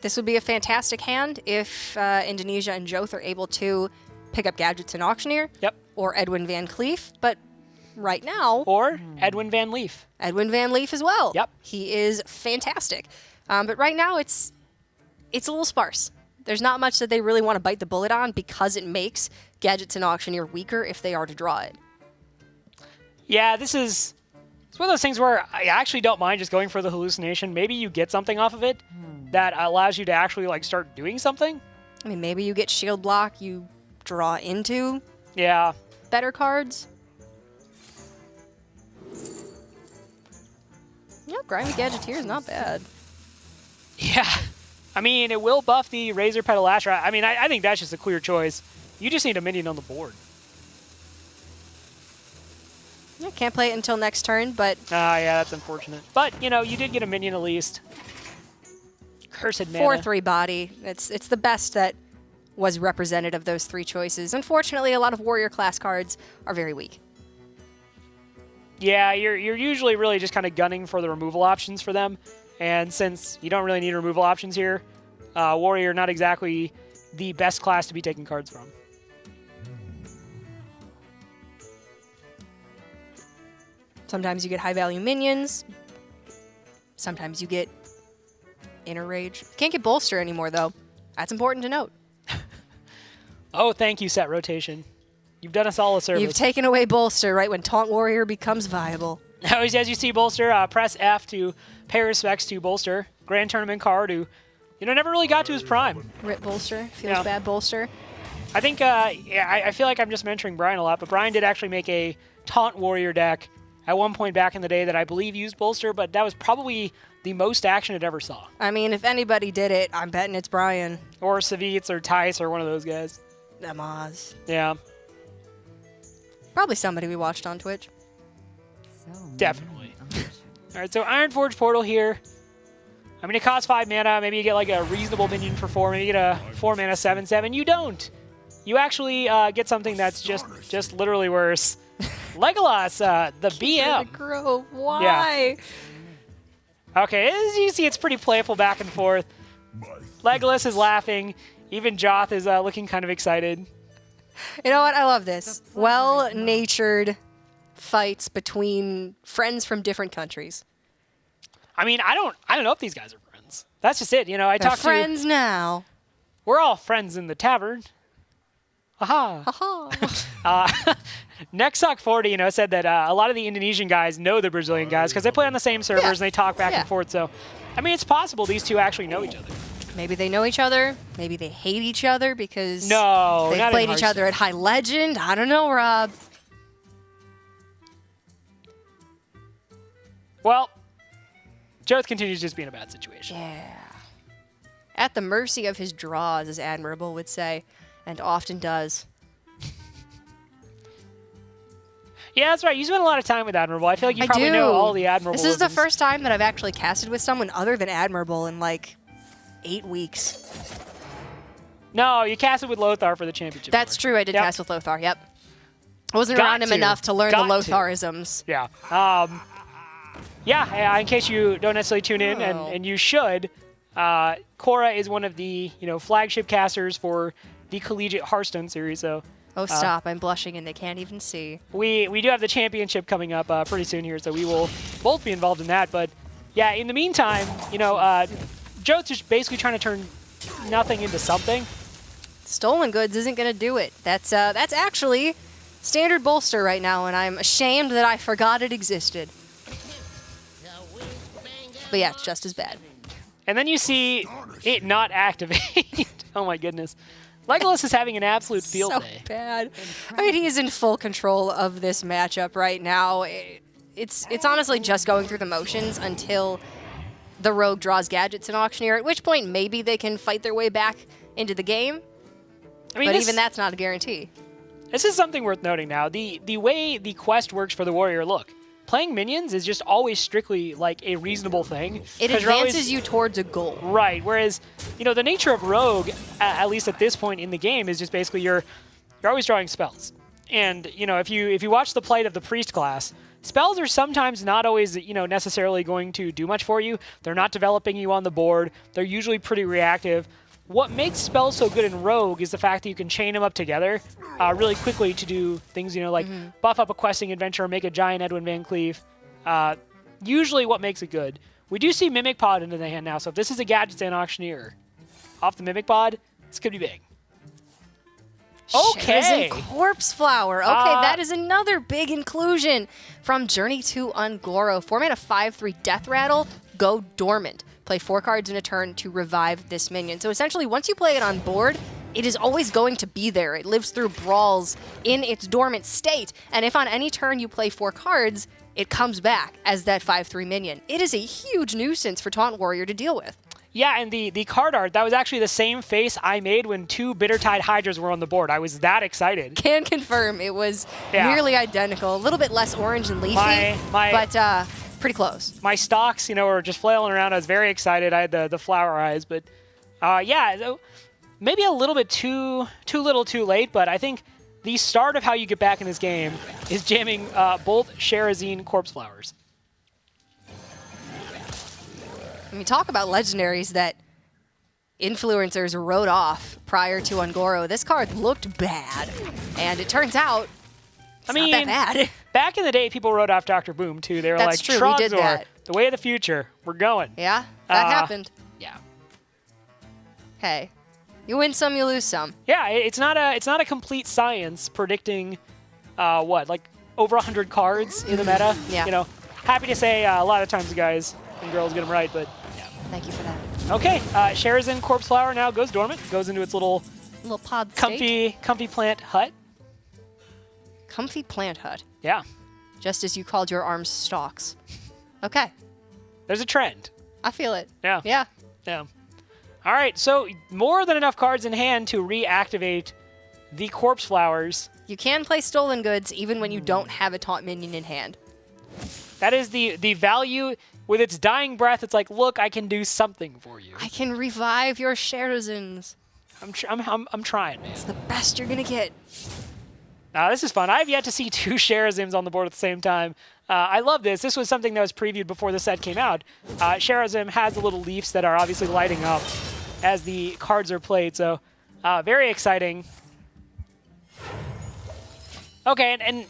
This would be a fantastic hand if Indonesia and Joth are able to pick up gadgets in Auctioneer.
Yep.
Or Edwin Van Cleef, but right now.
Or Edwin Van Leaf.
Edwin Van Leaf as well.
Yep.
He is fantastic. But right now it's a little sparse. There's not much that they really want to bite the bullet on because it makes Gadgets and Auctioneer weaker if they are to draw it.
Yeah, it's one of those things where I actually don't mind just going for the hallucination. Maybe you get something off of it that allows you to actually like start doing something.
I mean, maybe you get shield block, you draw into
Yeah.
better cards. Yeah, Grimy Gadgeteer is not bad.
Yeah. I mean, it will buff the Razor Petal Asher. I mean, I think that's just a clear choice. You just need a minion on the board.
Yeah, can't play it until next turn, but
Yeah, that's unfortunate. But, you know, you did get a minion at least. Cursed mana.
4/3 body. It's the best that was represented of those three choices. Unfortunately, a lot of warrior class cards are very weak.
Yeah, you're usually really just kind of gunning for the removal options for them. And since you don't really need removal options here, warrior not exactly the best class to be taking cards from.
Sometimes you get high value minions. Sometimes you get Inner Rage. Can't get Bolster anymore, though. That's important to note.
Oh, thank you, set rotation. You've done us all a service.
You've taken away Bolster right when Taunt Warrior becomes viable.
Always, as you see Bolster, press F to pay respects to Bolster. Grand Tournament card who, never really got to his prime.
Rip Bolster. Feels
Yeah.
bad Bolster.
I think, I feel like I'm just mentoring Brian a lot, but Brian did actually make a Taunt Warrior deck at one point back in the day that I believe used Bolster, but that was probably the most action it ever saw.
I mean, if anybody did it, I'm betting it's Brian.
Or Savitz or Tice or one of those guys.
Amaz.
Yeah,
Probably somebody we watched on Twitch.
definitely. All right, so Ironforge Portal here. I mean, it costs 5 mana. Maybe you get like a reasonable minion for 4. Maybe you get a 4 mana 7/7. You don't. You actually get something that's just literally worse. Legolas, the BM.
The Grove. Why?
Okay, as you see, it's pretty playful back and forth. Legolas is laughing. Even Joth is looking kind of excited.
You know what? I love this. Well-natured fights between friends from different countries.
I mean, I don't know if these guys are friends. That's just it. I
They're
talk
friends now.
We're all friends in the tavern. Aha.
Haha.
Nexuck 40, said that a lot of the Indonesian guys know the Brazilian guys because they play on the same servers
Yeah.
and they talk back
Yeah.
and forth. So, I mean, it's possible these two actually know each other.
Maybe they know each other. Maybe they hate each other because
No,
they
not in
played each other at High Legend. I don't know, Rob.
Well, Joth continues just being a bad situation.
Yeah. At the mercy of his draws, as Admirable would say, and often does.
Yeah, that's right. You spend a lot of time with Admirable. I feel like you probably
do.
know all the Admirable.
This is the first time that I've actually casted with someone other than Admirable in like 8 weeks.
No, you casted with Lothar for the championship.
That's
tour.
true. I did
Yep.
cast with Lothar. Yep. I wasn't
Got
around him
to.
enough to learn
Got
the
to.
Lotharisms.
Yeah. In case you don't necessarily tune in,
Oh.
and you should, Cora is one of the flagship casters for the Collegiate Hearthstone series. So
Oh, stop. I'm blushing and they can't even see.
we do have the championship coming up pretty soon here, so we will both be involved in that. But yeah, in the meantime, Joe's just basically trying to turn nothing into something.
Stolen goods isn't going to do it. That's actually standard bolster right now, and I'm ashamed that I forgot it existed. But yeah, it's just as bad.
And then you see it not activate. Oh my goodness. Legolas is having an absolute field
So
day.
bad. I mean, he is in full control of this matchup right now. It's honestly just going through the motions until the rogue draws gadgets and auctioneer, at which point maybe they can fight their way back into the game.
I mean,
But even that's not a guarantee.
This is something worth noting now. The way the quest works for the warrior, look, playing minions is just always strictly like a reasonable thing.
It
'cause you're always-
advances you towards a goal.
Right. Whereas, the nature of rogue, at least at this point in the game, is just basically you're always drawing spells. And if you watch the plight of the priest class, spells are sometimes not always necessarily going to do much for you. They're not developing you on the board. They're usually pretty reactive. what makes spells so good in Rogue is the fact that you can chain them up together really quickly to do things, like buff up a questing adventure, make a giant Edwin Van Cleef. Usually what makes it good. We do see Mimic Pod into the hand now, so if this is a Gadgets and Auctioneer off the Mimic Pod, this could be big. Okay.
Sharazin Corpse Flower. Okay, that is another big inclusion from Journey to Ungoro. 4-mana 5/3 Death Rattle, go dormant. Play 4 cards in a turn to revive this minion. So essentially, once you play it on board, it is always going to be there. It lives through brawls in its dormant state. And if on any turn you play 4 cards, it comes back as that 5/3 minion. It is a huge nuisance for Taunt Warrior to deal with.
Yeah, and the card art, that was actually the same face I made when 2 Bittertide Hydras were on the board. I was that excited.
Can confirm it was nearly identical. A little bit less orange and leafy, but pretty close.
My stocks, were just flailing around. I was very excited. I had the flower eyes, but yeah, maybe a little bit too little too late, but I think the start of how you get back in this game is jamming both Sharazin Corpse Flowers.
I mean, talk about legendaries that influencers wrote off prior to Ungoro. This card looked bad, and it turns out it's not that bad.
Back in the day, people wrote off Dr. Boom, too. They were
That's true. We did that.
The way of the future. We're going.
Yeah, that happened.
Yeah.
Hey, you win some, you lose some.
Yeah, it's not a complete science predicting like over 100 cards in the meta.
Yeah.
Happy to say a lot of times the guys and girls get them right, but yeah.
Thank you for that.
Okay, Sharazin Corpse Flower now goes dormant, goes into its little
pod
comfy plant hut.
Comfy plant hut.
Yeah.
Just as you called your arms stalks. Okay.
There's a trend.
I feel it.
Yeah.
Yeah.
Yeah. All right, so more than enough cards in hand to reactivate the Corpse Flowers.
You can play Stolen Goods even when you don't have a taunt minion in hand.
That is the value. With its dying breath, it's like, look, I can do something for you.
I can revive your Sharazins.
I'm trying, man.
It's the best you're going to get.
This is fun. I've yet to see 2 Sharazins on the board at the same time. I love this. This was something that was previewed before the set came out. Sharazim has the little leaves that are obviously lighting up as the cards are played, so very exciting. Okay, and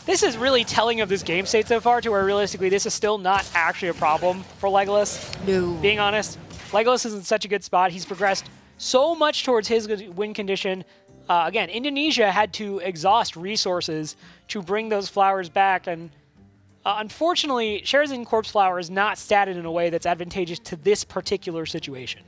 this is really telling of this game state so far to where realistically this is still not actually a problem for Legolas.
No.
Being honest, Legolas is in such a good spot. He's progressed so much towards his win condition. Again, Indonesia had to exhaust resources to bring those flowers back, and unfortunately, Sharazin Corpse Flower is not statted in a way that's advantageous to this particular situation.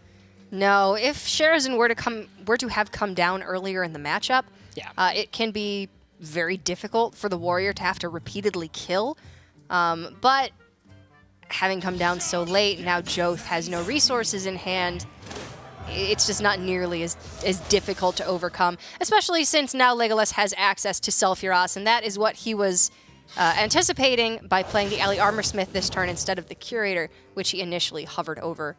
No, if Sharazin were to have come down earlier in the matchup, it can be very difficult for the warrior to have to repeatedly kill. But having come down so late, now Joth has no resources in hand. It's just not nearly as difficult to overcome, especially since now Legolas has access to Sulfuras, and that is what he was anticipating by playing the Alley Armorsmith this turn instead of the Curator, which he initially hovered over.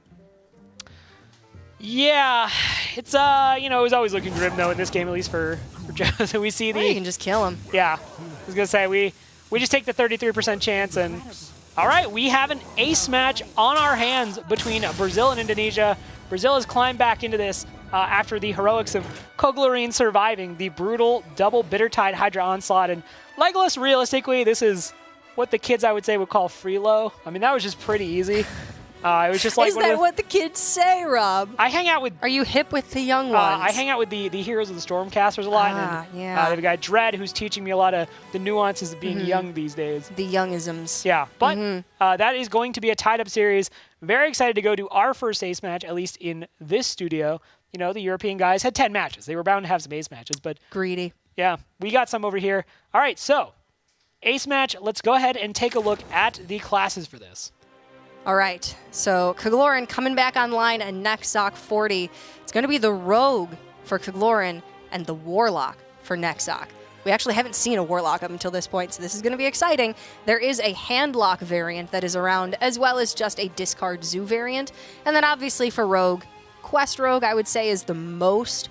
Yeah, it's it was always looking grim though in this game, at least for Joe. So we see
you can just kill him.
Yeah, I was gonna say we just take the 33% chance, and all right, we have an ace match on our hands between Brazil and Indonesia. Brazil has climbed back into this after the heroics of Koglarine surviving the brutal double Bittertide Hydra onslaught, and Legolas, realistically, this is what the kids I would say would call freelo. I mean, that was just pretty easy. It was just like
is that what the kids say, Rob?
I hang out with.
Are you hip with the young ones?
I hang out with the Heroes of the Stormcasters a lot. And,
yeah.
I have a guy Dredd who's teaching me a lot of the nuances of being young these days.
The youngisms.
Yeah, but that is going to be a tied-up series. Very excited to go to our first ace match, at least in this studio. The European guys had 10 matches. They were bound to have some ace matches, but
greedy.
Yeah, we got some over here. All right, so ace match. Let's go ahead and take a look at the classes for this.
All right, so Koglarine coming back online and Nexok 40. It's going to be the Rogue for Koglarine and the Warlock for Nexok. We actually haven't seen a Warlock up until this point, so this is going to be exciting. There is a Handlock variant that is around, as well as just a Discard Zoo variant. And then obviously for Rogue, Quest Rogue, I would say, is the most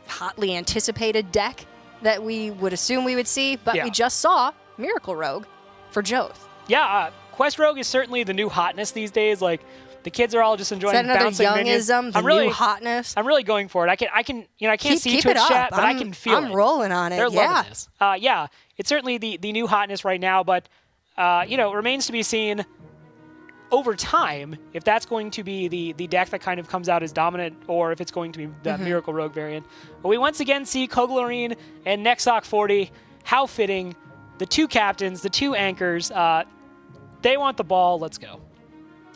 hotly anticipated deck that we would assume we would see, but we just saw Miracle Rogue for Joth.
Yeah, Quest Rogue is certainly the new hotness these days. Like, the kids are all just enjoying
Is that another
bouncing minions.
youngism? The new hotness?
I'm really going for it. I can, I can't see
keep
Twitch
it up.
chat, but I can feel it.
I'm rolling on it.
They're
yeah.
loving this. Yeah, it's certainly the new hotness right now, but, it remains to be seen over time if that's going to be the deck that kind of comes out as dominant or if it's going to be the Miracle Rogue variant. But we once again see Koglarine and Nexoc 40. How fitting. The two captains, the two anchors, they want the ball. Let's go.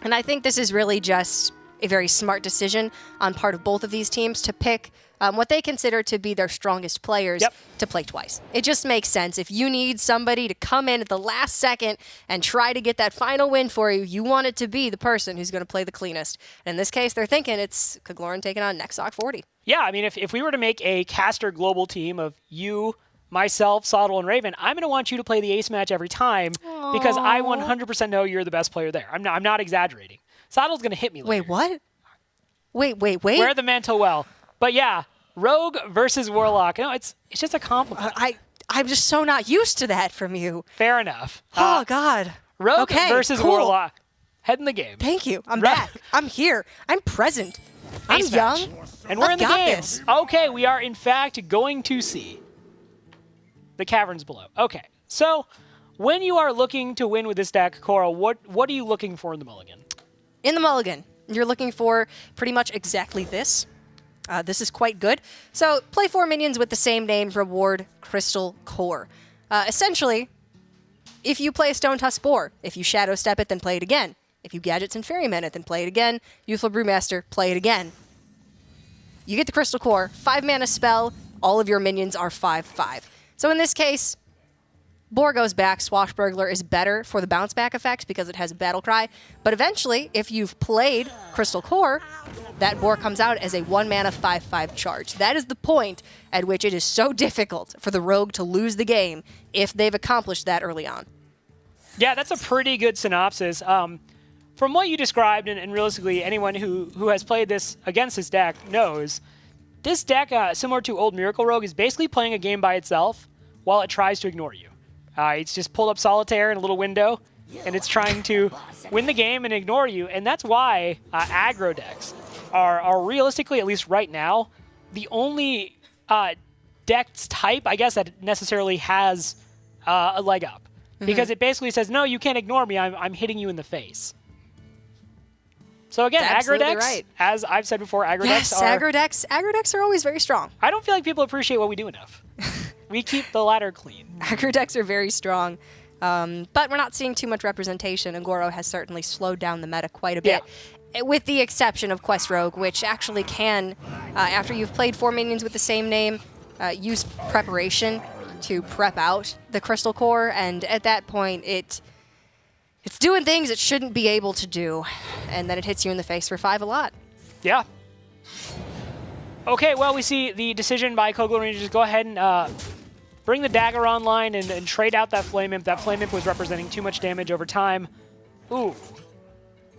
And I think this is really just a very smart decision on part of both of these teams to pick what they consider to be their strongest players to play twice. It just makes sense. If you need somebody to come in at the last second and try to get that final win for you, you want it to be the person who's going to play the cleanest. And in this case, they're thinking it's Koglarine taking on Nexoc 40.
Yeah, I mean, if we were to make a caster global team of you, myself, Soddle, and Raven, I'm going to want you to play the ace match every time because I 100% know you're the best player there. I'm not exaggerating. Soddle's going to hit me later.
Wait, what? Wait.
Wear the mantle well. But yeah, Rogue versus Warlock. No, it's just a compliment.
I'm just so not used to that from you.
Fair enough.
Oh, God.
Rogue versus
cool.
Warlock. Head in the game.
Thank you. I'm back. I'm here. I'm present. I'm
Ace
young.
match. And we're in the
I've got
game.
this.
Okay, we are in fact going to see the caverns below. Okay, so when you are looking to win with this deck, Cora, what are you looking for in the mulligan?
In the mulligan, you're looking for pretty much exactly this. This is quite good. So play 4 minions with the same name, reward Crystal Core. Essentially, if you play a Stone Tusk Boar, if you Shadow Step it, then play it again. If you Gadgets and Ferryman it, then play it again. Youthful Brewmaster, play it again. You get the Crystal Core, 5 mana spell, all of your minions are 5/5. So in this case, Boar goes back, Swashbuckler is better for the bounce back effect because it has a battle cry. But eventually, if you've played Crystal Core, that Boar comes out as a 1 mana 5/5 charge. That is the point at which it is so difficult for the Rogue to lose the game if they've accomplished that early on.
Yeah, that's a pretty good synopsis. From what you described, and realistically anyone who has played this against this deck knows, this deck, similar to old Miracle Rogue, is basically playing a game by itself while it tries to ignore you. It's just pulled up Solitaire in a little window, and it's trying to win the game and ignore you. And that's why aggro decks are realistically, at least right now, the only deck's type, I guess, that necessarily has a leg up. Because it basically says, no, you can't ignore me, I'm hitting you in the face. So again, aggro decks,
right.
as I've said before, aggro decks are...
aggro decks are always very strong.
I don't feel like people appreciate what we do enough. We keep the ladder clean.
Aggro decks are very strong, but we're not seeing too much representation, and Goro has certainly slowed down the meta quite a bit.
Yeah.
With the exception of Quest Rogue, which actually can, after you've played 4 minions with the same name, use preparation to prep out the Crystal Core, and at that point, it's doing things it shouldn't be able to do, and then it hits you in the face for 5 a lot.
Yeah. Okay, well, we see the decision by Koglarine to just go ahead and bring the dagger online and trade out that Flame Imp. That Flame Imp was representing too much damage over time. Ooh.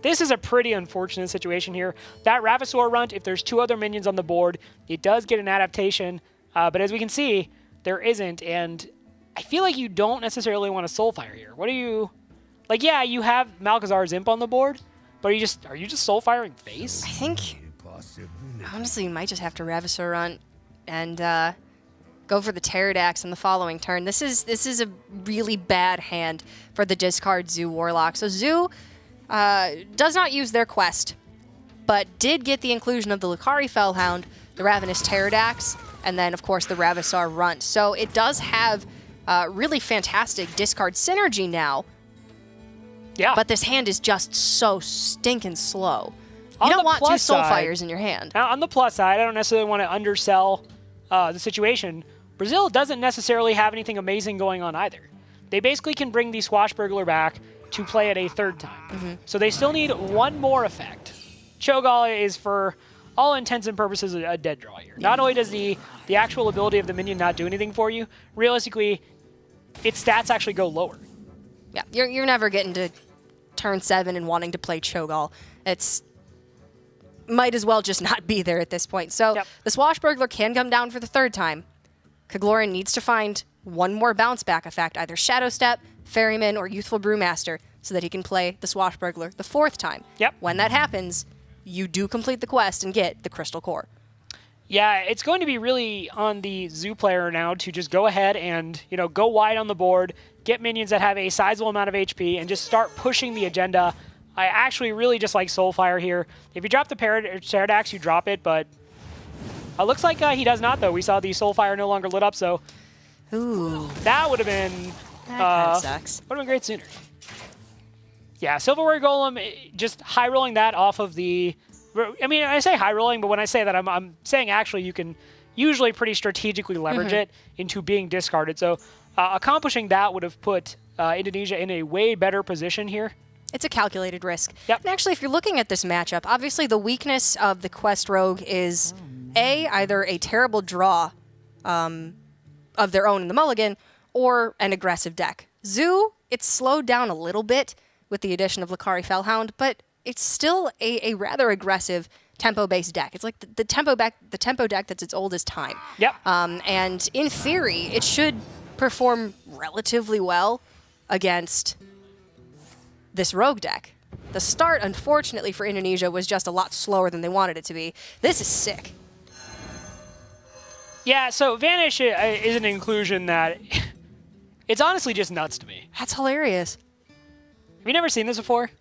This is a pretty unfortunate situation here. That Ravasaur Runt, if there's 2 other minions on the board, it does get an adaptation, but as we can see, there isn't, and I feel like you don't necessarily want to Soulfire here. What do you... Like, yeah, you have Malkazar's Imp on the board, but are you just Soulfiring face?
I think, honestly, you might just have to Ravasaur Runt and go for the Pterodax on the following turn. This is a really bad hand for the discard Zoo Warlock. So Zoo does not use their quest, but did get the inclusion of the Lucari Fellhound, the Ravenous Pterodax, and then, of course, the Ravasaur Runt. So it does have really fantastic discard synergy now.
Yeah.
But this hand is just so stinking slow. You don't want 2 Soulfires in your hand.
On the plus side, I don't necessarily want to undersell the situation. Brazil doesn't necessarily have anything amazing going on either. They basically can bring the Swashbuckler back to play it a 3rd time. So they still need 1 more effect. Cho'Gall is, for all intents and purposes, a dead draw here. Not only does the actual ability of the minion not do anything for you, realistically, its stats actually go lower.
Yeah, you're never getting to turn 7 and wanting to play Cho'Gall. It's might as well just not be there at this point. So the Swashbuckler can come down for the 3rd time. Koglarine needs to find 1 more bounce back effect, either Shadow Step, Ferryman, or Youthful Brewmaster. so that he can play the Swashbuckler the 4th time.
Yep.
When that happens, you do complete the quest and get the Crystal Core.
Yeah, it's going to be really on the Zoo player now to just go ahead and, go wide on the board, get minions that have a sizable amount of HP, and just start pushing the agenda. I actually really just like Soulfire here. If you drop the Pterodax, you drop it, but it looks like he does not, though. We saw the Soulfire no longer lit up, so
Ooh.
that would have been...
That kind of sucks.
Would have been great sooner. Yeah, Silver Warrior Golem, just high rolling that off of the... I mean, I say high rolling, but when I say that, I'm saying actually you can usually pretty strategically leverage it into being discarded. So accomplishing that would have put Indonesia in a way better position here.
It's a calculated risk.
Yep.
And actually, if you're looking at this matchup, obviously the weakness of the Quest Rogue is, either a terrible draw of their own in the mulligan, or an aggressive deck. Zoo, it's slowed down a little bit with the addition of Lakari Fellhound, but it's still a rather aggressive tempo-based deck. It's like the tempo deck that's its old as time.
Yep.
And in theory, it should perform relatively well against this Rogue deck. The start, unfortunately, for Indonesia was just a lot slower than they wanted it to be. This is sick.
Yeah, so Vanish is an inclusion that it's honestly just nuts to me.
That's hilarious.
Have you never seen this before?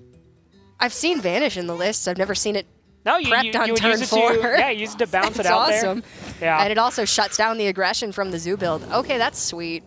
I've seen Vanish in the lists. I've never seen it
No, you
prepped on
would
turn
use it
4.
to use it to bounce it
It's
out
awesome.
there. Yeah.
And it also shuts down the aggression from the Zoo build. Okay, that's sweet.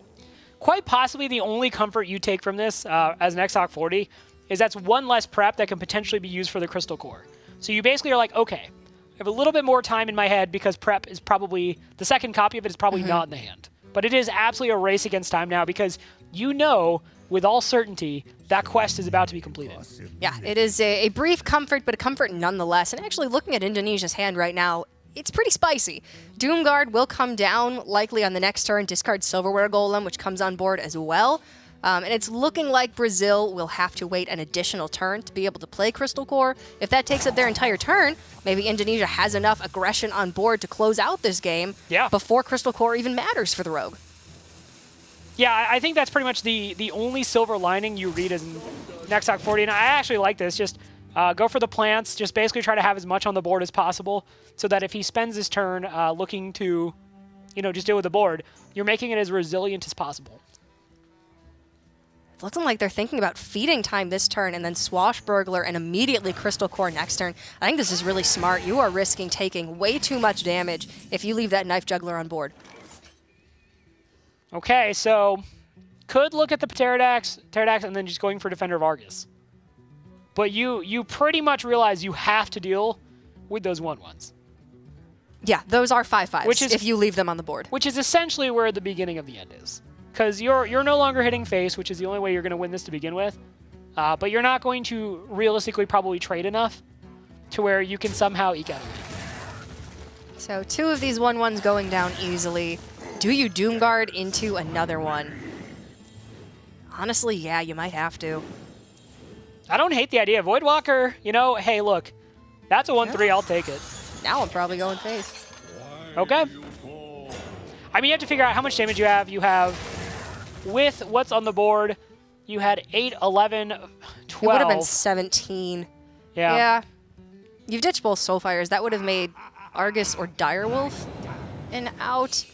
Quite possibly the only comfort you take from this as an XOC 40 is that's one less prep that can potentially be used for the Crystal Core. So you basically are like, okay, I have a little bit more time in my head because prep is probably, the second copy of it is probably not in the hand. But it is absolutely a race against time now because you know with all certainty that quest is about to be completed.
Yeah, it is a brief comfort, but a comfort nonetheless. And actually looking at Indonesia's hand right now, it's pretty spicy. Doomguard will come down likely on the next turn, discard Silverware Golem, which comes on board as well. And it's looking like Brazil will have to wait an additional turn to be able to play Crystal Core. If that takes up their entire turn, maybe Indonesia has enough aggression on board to close out this game before Crystal Core even matters for the Rogue.
Yeah, I think that's pretty much the only silver lining you read in XOC 40. And I actually like this. Just go for the plants. Just basically try to have as much on the board as possible so that if he spends his turn looking to, just deal with the board, you're making it as resilient as possible.
It's looking like they're thinking about feeding time this turn and then Swashbuckler and immediately Crystal Core next turn. I think this is really smart. You are risking taking way too much damage if you leave that Knife Juggler on board.
Okay, so could look at the Pterodax and then just going for Defender of Argus. But you pretty much realize you have to deal with those 1/1s.
Yeah, those are 5/5s
Which is,
if you leave them on the board.
Which is essentially where the beginning of the end is. Because you're no longer hitting face, which is the only way you're going to win this to begin with. But you're not going to realistically probably trade enough to where you can somehow eke out a win.
So 2 of these 1/1s going down easily. Do you Doomguard into another one? Honestly, yeah, you might have to.
I don't hate the idea. Voidwalker, hey, look, that's a 1/3. I'll take it.
Now I'm probably going face.
Okay. I mean, you have to figure out how much damage you have. You have, with what's on the board, you had 8, 11, 12.
It would have been 17. Yeah. You've ditched both Soulfires. That would have made Argus or Direwolf an out.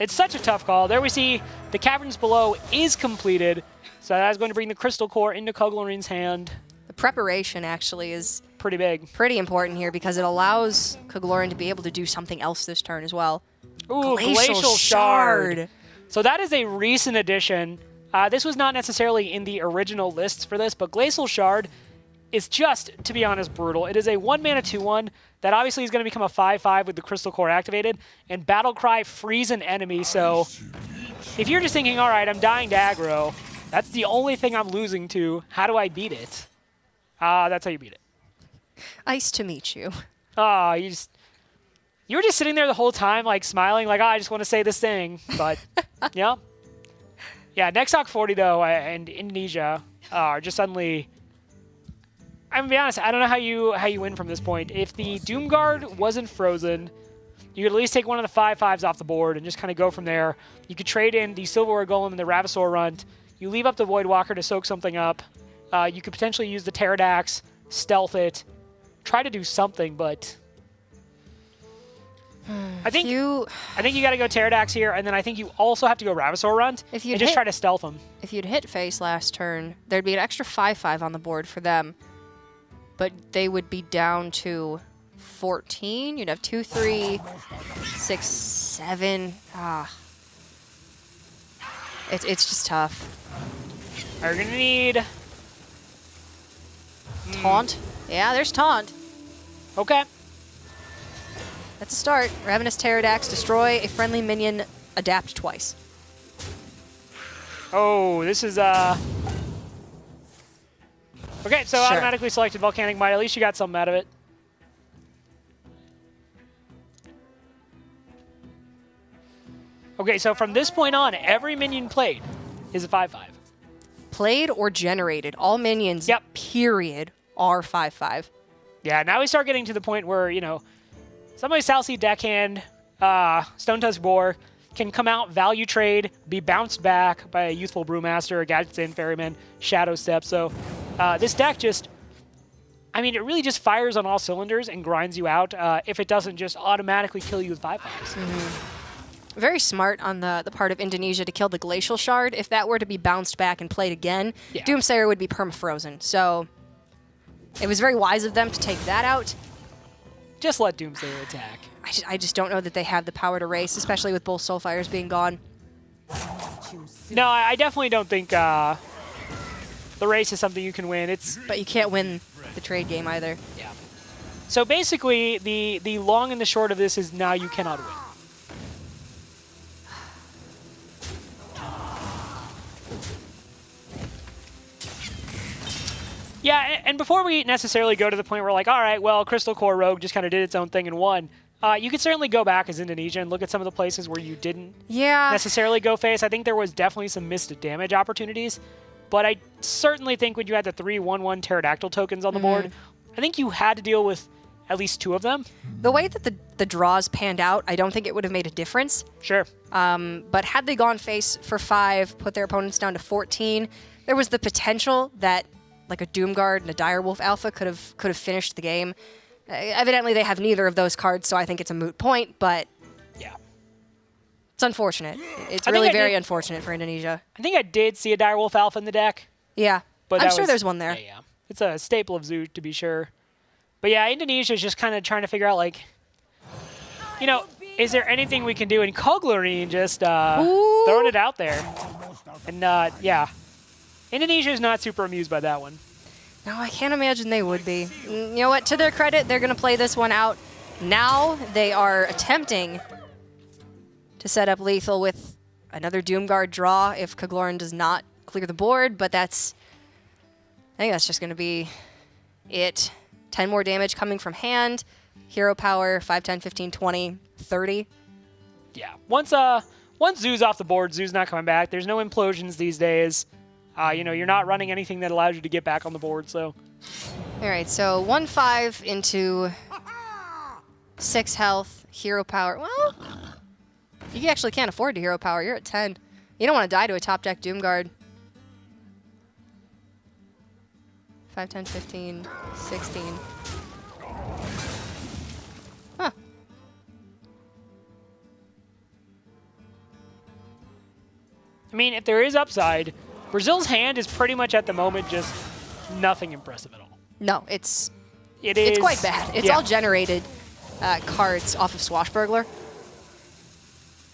It's such a tough call. There we see the Caverns Below is completed. So that is going to bring the Crystal Core into Kug'Larine's hand.
The preparation actually is
pretty big.
Pretty important here because it allows Kug'Larine to be able to do something else this turn as well.
Ooh, Glacial Shard. So that is a recent addition. This was not necessarily in the original lists for this, but Glacial Shard is just, to be honest, brutal. It is a 1-mana 2/1 that obviously is going to become a 5/5 with the Crystal Core activated, and Battlecry freeze an enemy. So if you're just thinking, all right, I'm dying to aggro, that's the only thing I'm losing to. How do I beat it? That's how you beat it.
Nice to meet you.
You were just sitting there the whole time, like smiling, like, I just want to say this thing. But, yeah. Next Talk 40, though, and Indonesia are just suddenly... I'm going to be honest, I don't know how you win from this point. If the Doomguard wasn't frozen, you could at least take one of the 5/5s off the board and just kind of go from there. You could trade in the Silverware Golem and the Ravasaur Runt, You leave up the Voidwalker to soak something up. You could potentially use the Pterodax, stealth it, try to do something, but I think you got to go Pterodax here, and then I think you also have to go Ravasaur Runt and just try to stealth him.
If you'd hit face last turn, there'd be an extra 5/5 on the board for them, but they would be down to 14. You'd have 2, 3, 6, 7. It's just tough.
Are going to need
Taunt. Yeah, there's taunt.
Okay.
That's a start. Ravenous Pterodax, destroy a friendly minion, adapt twice.
Oh, this is okay, so automatically selected Volcanic Might. At least you got something out of it. Okay, so from this point on, every minion played is a 5/5.
Played or generated. All minions, period, are 5/5.
Yeah, now we start getting to the point where, you know, somebody Southsea Deckhand, Stone Tusk Boar can come out, value trade, be bounced back by a Youthful Brewmaster, a Gadget's In Ferryman, Shadow Step. So this deck just, I mean, it really just fires on all cylinders and grinds you out if it doesn't just automatically kill you with 5/5s.
Very smart on the part of Indonesia to kill the Glacial Shard. If that were to be bounced back and played again, Doomsayer would be permafrozen. So it was very wise of them to take that out.
Just let Doomsayer attack.
I just don't know that they have the power to race, especially with both Soulfires being gone.
No, I definitely don't think the race is something you can win.
But you can't win the trade game either.
Yeah. So basically, the long and the short of this is now you cannot win. Yeah, and before we necessarily go to the point where we're like, all right, well, Crystal Core Rogue just kind of did its own thing and won, you could certainly go back as Indonesia and look at some of the places where you didn't necessarily go face. I think there was definitely some missed damage opportunities, but I certainly think when you had the 3/1/1 Pterodactyl tokens on the board, I think you had to deal with at least 2 of them.
The way that the draws panned out, I don't think it would have made a difference.
Sure.
But had they gone face for 5, put their opponents down to 14, there was the potential that like a Doomguard and a Direwolf Alpha could have finished the game. Evidently, they have neither of those cards, so I think it's a moot point, but
yeah,
it's unfortunate. It's really very unfortunate for Indonesia.
I think I did see a Direwolf Alpha in the deck.
Yeah,
but
I'm sure there's one there.
Yeah. It's a staple of Zoo, to be sure. But yeah, Indonesia is just kind of trying to figure out, like, you know, is there anything we can do? And Koglarine just throwing it out there. And yeah, Indonesia is not super amused by that one.
No, I can't imagine they would be. You know what? To their credit, they're going to play this one out. Now they are attempting to set up lethal with another Doomguard draw if Koglarine does not clear the board, but I think that's just going to be it. 10 more damage coming from hand. Hero power, 5, 10, 15, 20, 30.
Yeah. Once Zoo's off the board, Zoo's not coming back. There's no implosions these days. You know, you're not running anything that allows you to get back on the board, so.
All right, so 1/5 into 6 health, hero power. Well, you actually can't afford to hero power. You're at 10. You don't want to die to a top deck Doomguard. 5, 10, 15, 16. Huh.
I mean, if there is upside, Brazil's hand is pretty much at the moment just nothing impressive at all.
No, it's
It's
quite bad. It's all generated cards off of Swashbuckler.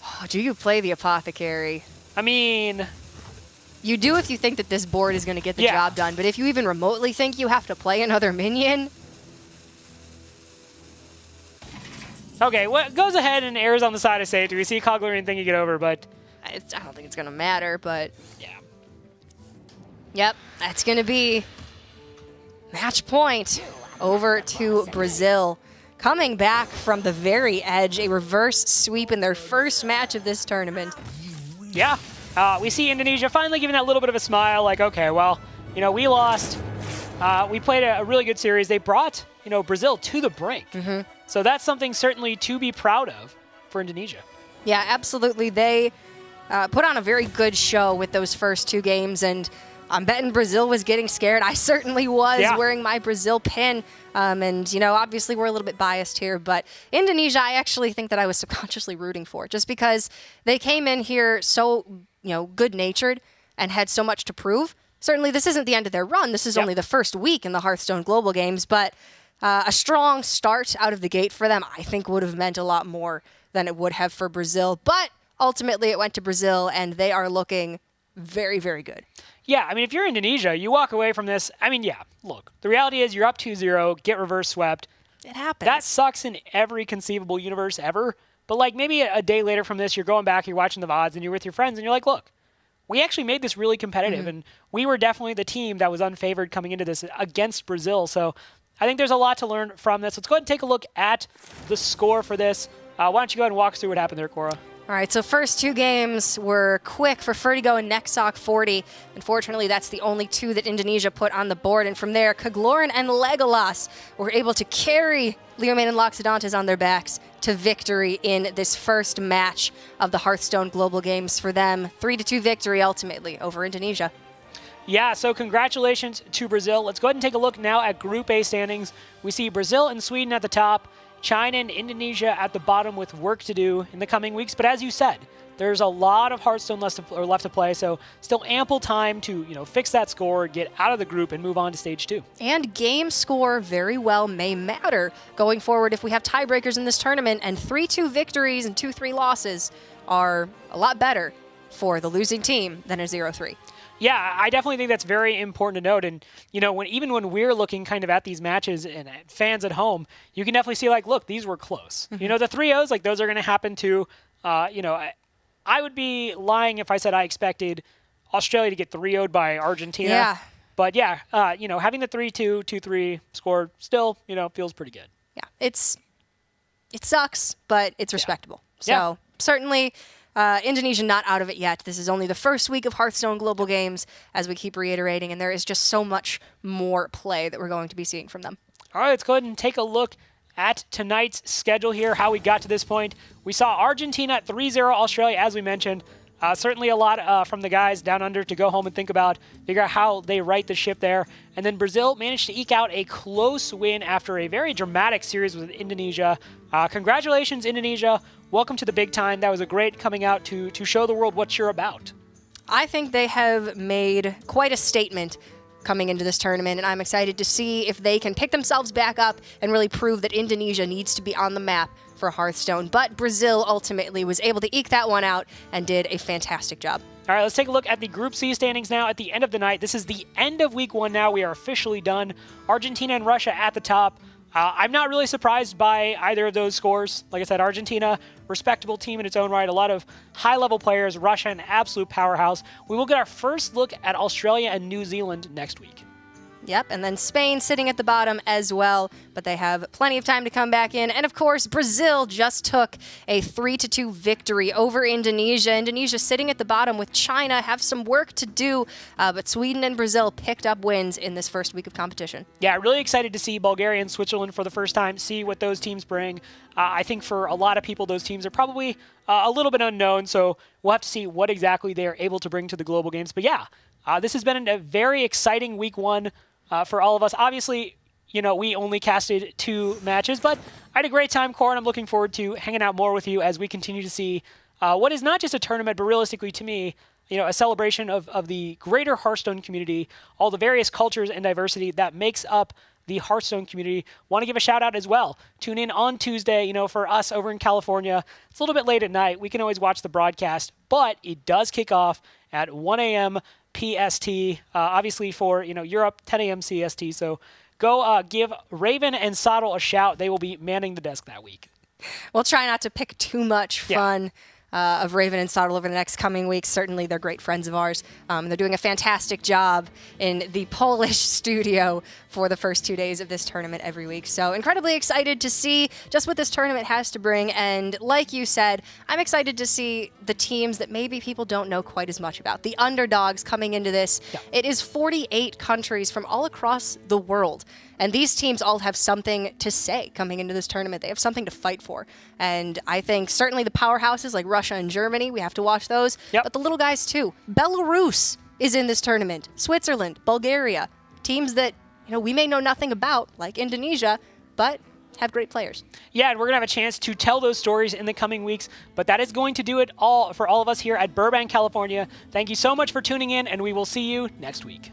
Oh, do you play the Apothecary?
I mean,
you do if you think that this board is going to get the job done, but if you even remotely think you have to play another minion...
Okay, what goes ahead and errs on the side of safety. We see Koglarine thinking it over, but...
I don't think it's going to matter, but...
Yeah.
Yep, that's going to be match point over to Brazil. Coming back from the very edge, a reverse sweep in their first match of this tournament.
Yeah. We see Indonesia finally giving that little bit of a smile, like, okay, well, you know, we lost. We played a really good series. They brought, you know, Brazil to the brink. So that's something certainly to be proud of for Indonesia.
Yeah, absolutely. They put on a very good show with those first 2 games, and I'm betting Brazil was getting scared. I certainly was, wearing my Brazil pin. And, obviously we're a little bit biased here, but Indonesia, I actually think that I was subconsciously rooting for, just because they came in here so, good-natured and had so much to prove. Certainly this isn't the end of their run. This is only the first week in the Hearthstone Global Games, but a strong start out of the gate for them, I think, would have meant a lot more than it would have for Brazil. But ultimately it went to Brazil, and they are looking very, very good.
Yeah, I mean, if you're Indonesia, you walk away from this. I mean, look, the reality is you're up 2-0, get reverse swept.
It happens.
That sucks in every conceivable universe ever. But, maybe a day later from this, you're going back, you're watching the VODs, and you're with your friends, and you're like, look, we actually made this really competitive, and we were definitely the team that was unfavored coming into this against Brazil. So I think there's a lot to learn from this. Let's go ahead and take a look at the score for this. Why don't you go ahead and walk us through what happened there, Cora?
All right, so first 2 games were quick for Vertigo and Nexoc 40. Unfortunately, that's the only 2 that Indonesia put on the board. And from there, Kagloran and Legolas were able to carry Leomane and Loxodontes on their backs to victory in this first match of the Hearthstone Global Games for them. 3-2 victory, ultimately, over Indonesia.
Yeah, so congratulations to Brazil. Let's go ahead and take a look now at Group A standings. We see Brazil and Sweden at the top, China and Indonesia at the bottom with work to do in the coming weeks. But as you said, there's a lot of Hearthstone left to play, so still ample time to fix that score, get out of the group, and move on to stage 2.
And game score very well may matter going forward if we have tiebreakers in this tournament, and 3-2 victories and 2-3 losses are a lot better for the losing team than a 0-3.
Yeah, I definitely think that's very important to note. And, even when we're looking kind of at these matches and fans at home, you can definitely see, look, these were close. The 3-0s, those are going to happen too. I would be lying if I said I expected Australia to get 3-0'd by Argentina.
Yeah.
But, having the 3-2, 2-3 score still, feels pretty good.
Yeah, it sucks, but it's respectable. So certainly Indonesia not out of it yet. This is only the first week of Hearthstone Global Games, as we keep reiterating, and there is just so much more play that we're going to be seeing from them.
All right, let's go ahead and take a look at tonight's schedule here, how we got to this point. We saw Argentina at 3-0 Australia, as we mentioned. Certainly a lot from the guys down under to go home and think about, figure out how they right the ship there. And then Brazil managed to eke out a close win after a very dramatic series with Indonesia. Congratulations, Indonesia. Welcome to the big time. That was a great coming out to show the world what you're about.
I think they have made quite a statement coming into this tournament, and I'm excited to see if they can pick themselves back up and really prove that Indonesia needs to be on the map for Hearthstone. But Brazil ultimately was able to eke that one out and did a fantastic job.
All right, let's take a look at the Group C standings now at the end of the night. This is the end of Week 1 now. We are officially done. Argentina and Russia at the top. I'm not really surprised by either of those scores. Like I said, Argentina, respectable team in its own right. A lot of high-level players. Russia, an absolute powerhouse. We will get our first look at Australia and New Zealand next week.
Yep, and then Spain sitting at the bottom as well, but they have plenty of time to come back in. And of course, Brazil just took a 3-2 victory over Indonesia. Indonesia sitting at the bottom with China, have some work to do, but Sweden and Brazil picked up wins in this first week of competition.
Yeah, really excited to see Bulgaria and Switzerland for the first time, see what those teams bring. I think for a lot of people, those teams are probably a little bit unknown, so we'll have to see what exactly they are able to bring to the global games. But yeah, this has been a very exciting Week 1. For all of us. Obviously, we only casted 2 matches, but I had a great time, Cora, and I'm looking forward to hanging out more with you as we continue to see what is not just a tournament, but realistically to me, a celebration of the greater Hearthstone community, all the various cultures and diversity that makes up the Hearthstone community. Want to give a shout out as well. Tune in on Tuesday, for us over in California. It's a little bit late at night. We can always watch the broadcast, but it does kick off at 1 a.m. PST, obviously for Europe, 10 a.m. CST. So go give Raven and Soddle a shout. They will be manning the desk that week.
We'll try not to pick too much fun of Raven and Soddle over the next coming weeks. Certainly, they're great friends of ours. They're doing a fantastic job in the Polish studio for the first 2 days of this tournament every week. So incredibly excited to see just what this tournament has to bring. And like you said, I'm excited to see the teams that maybe people don't know quite as much about. The underdogs coming into this. Yeah. It is 48 countries from all across the world. And these teams all have something to say coming into this tournament. They have something to fight for. And I think certainly the powerhouses like Russia Russia and Germany. We have to watch those.
Yep.
But the little guys too. Belarus is in this tournament. Switzerland, Bulgaria, teams that we may know nothing about, like Indonesia, but have great players.
Yeah, and we're going to have a chance to tell those stories in the coming weeks, but that is going to do it all for all of us here at Burbank, California. Thank you so much for tuning in, and we will see you next week.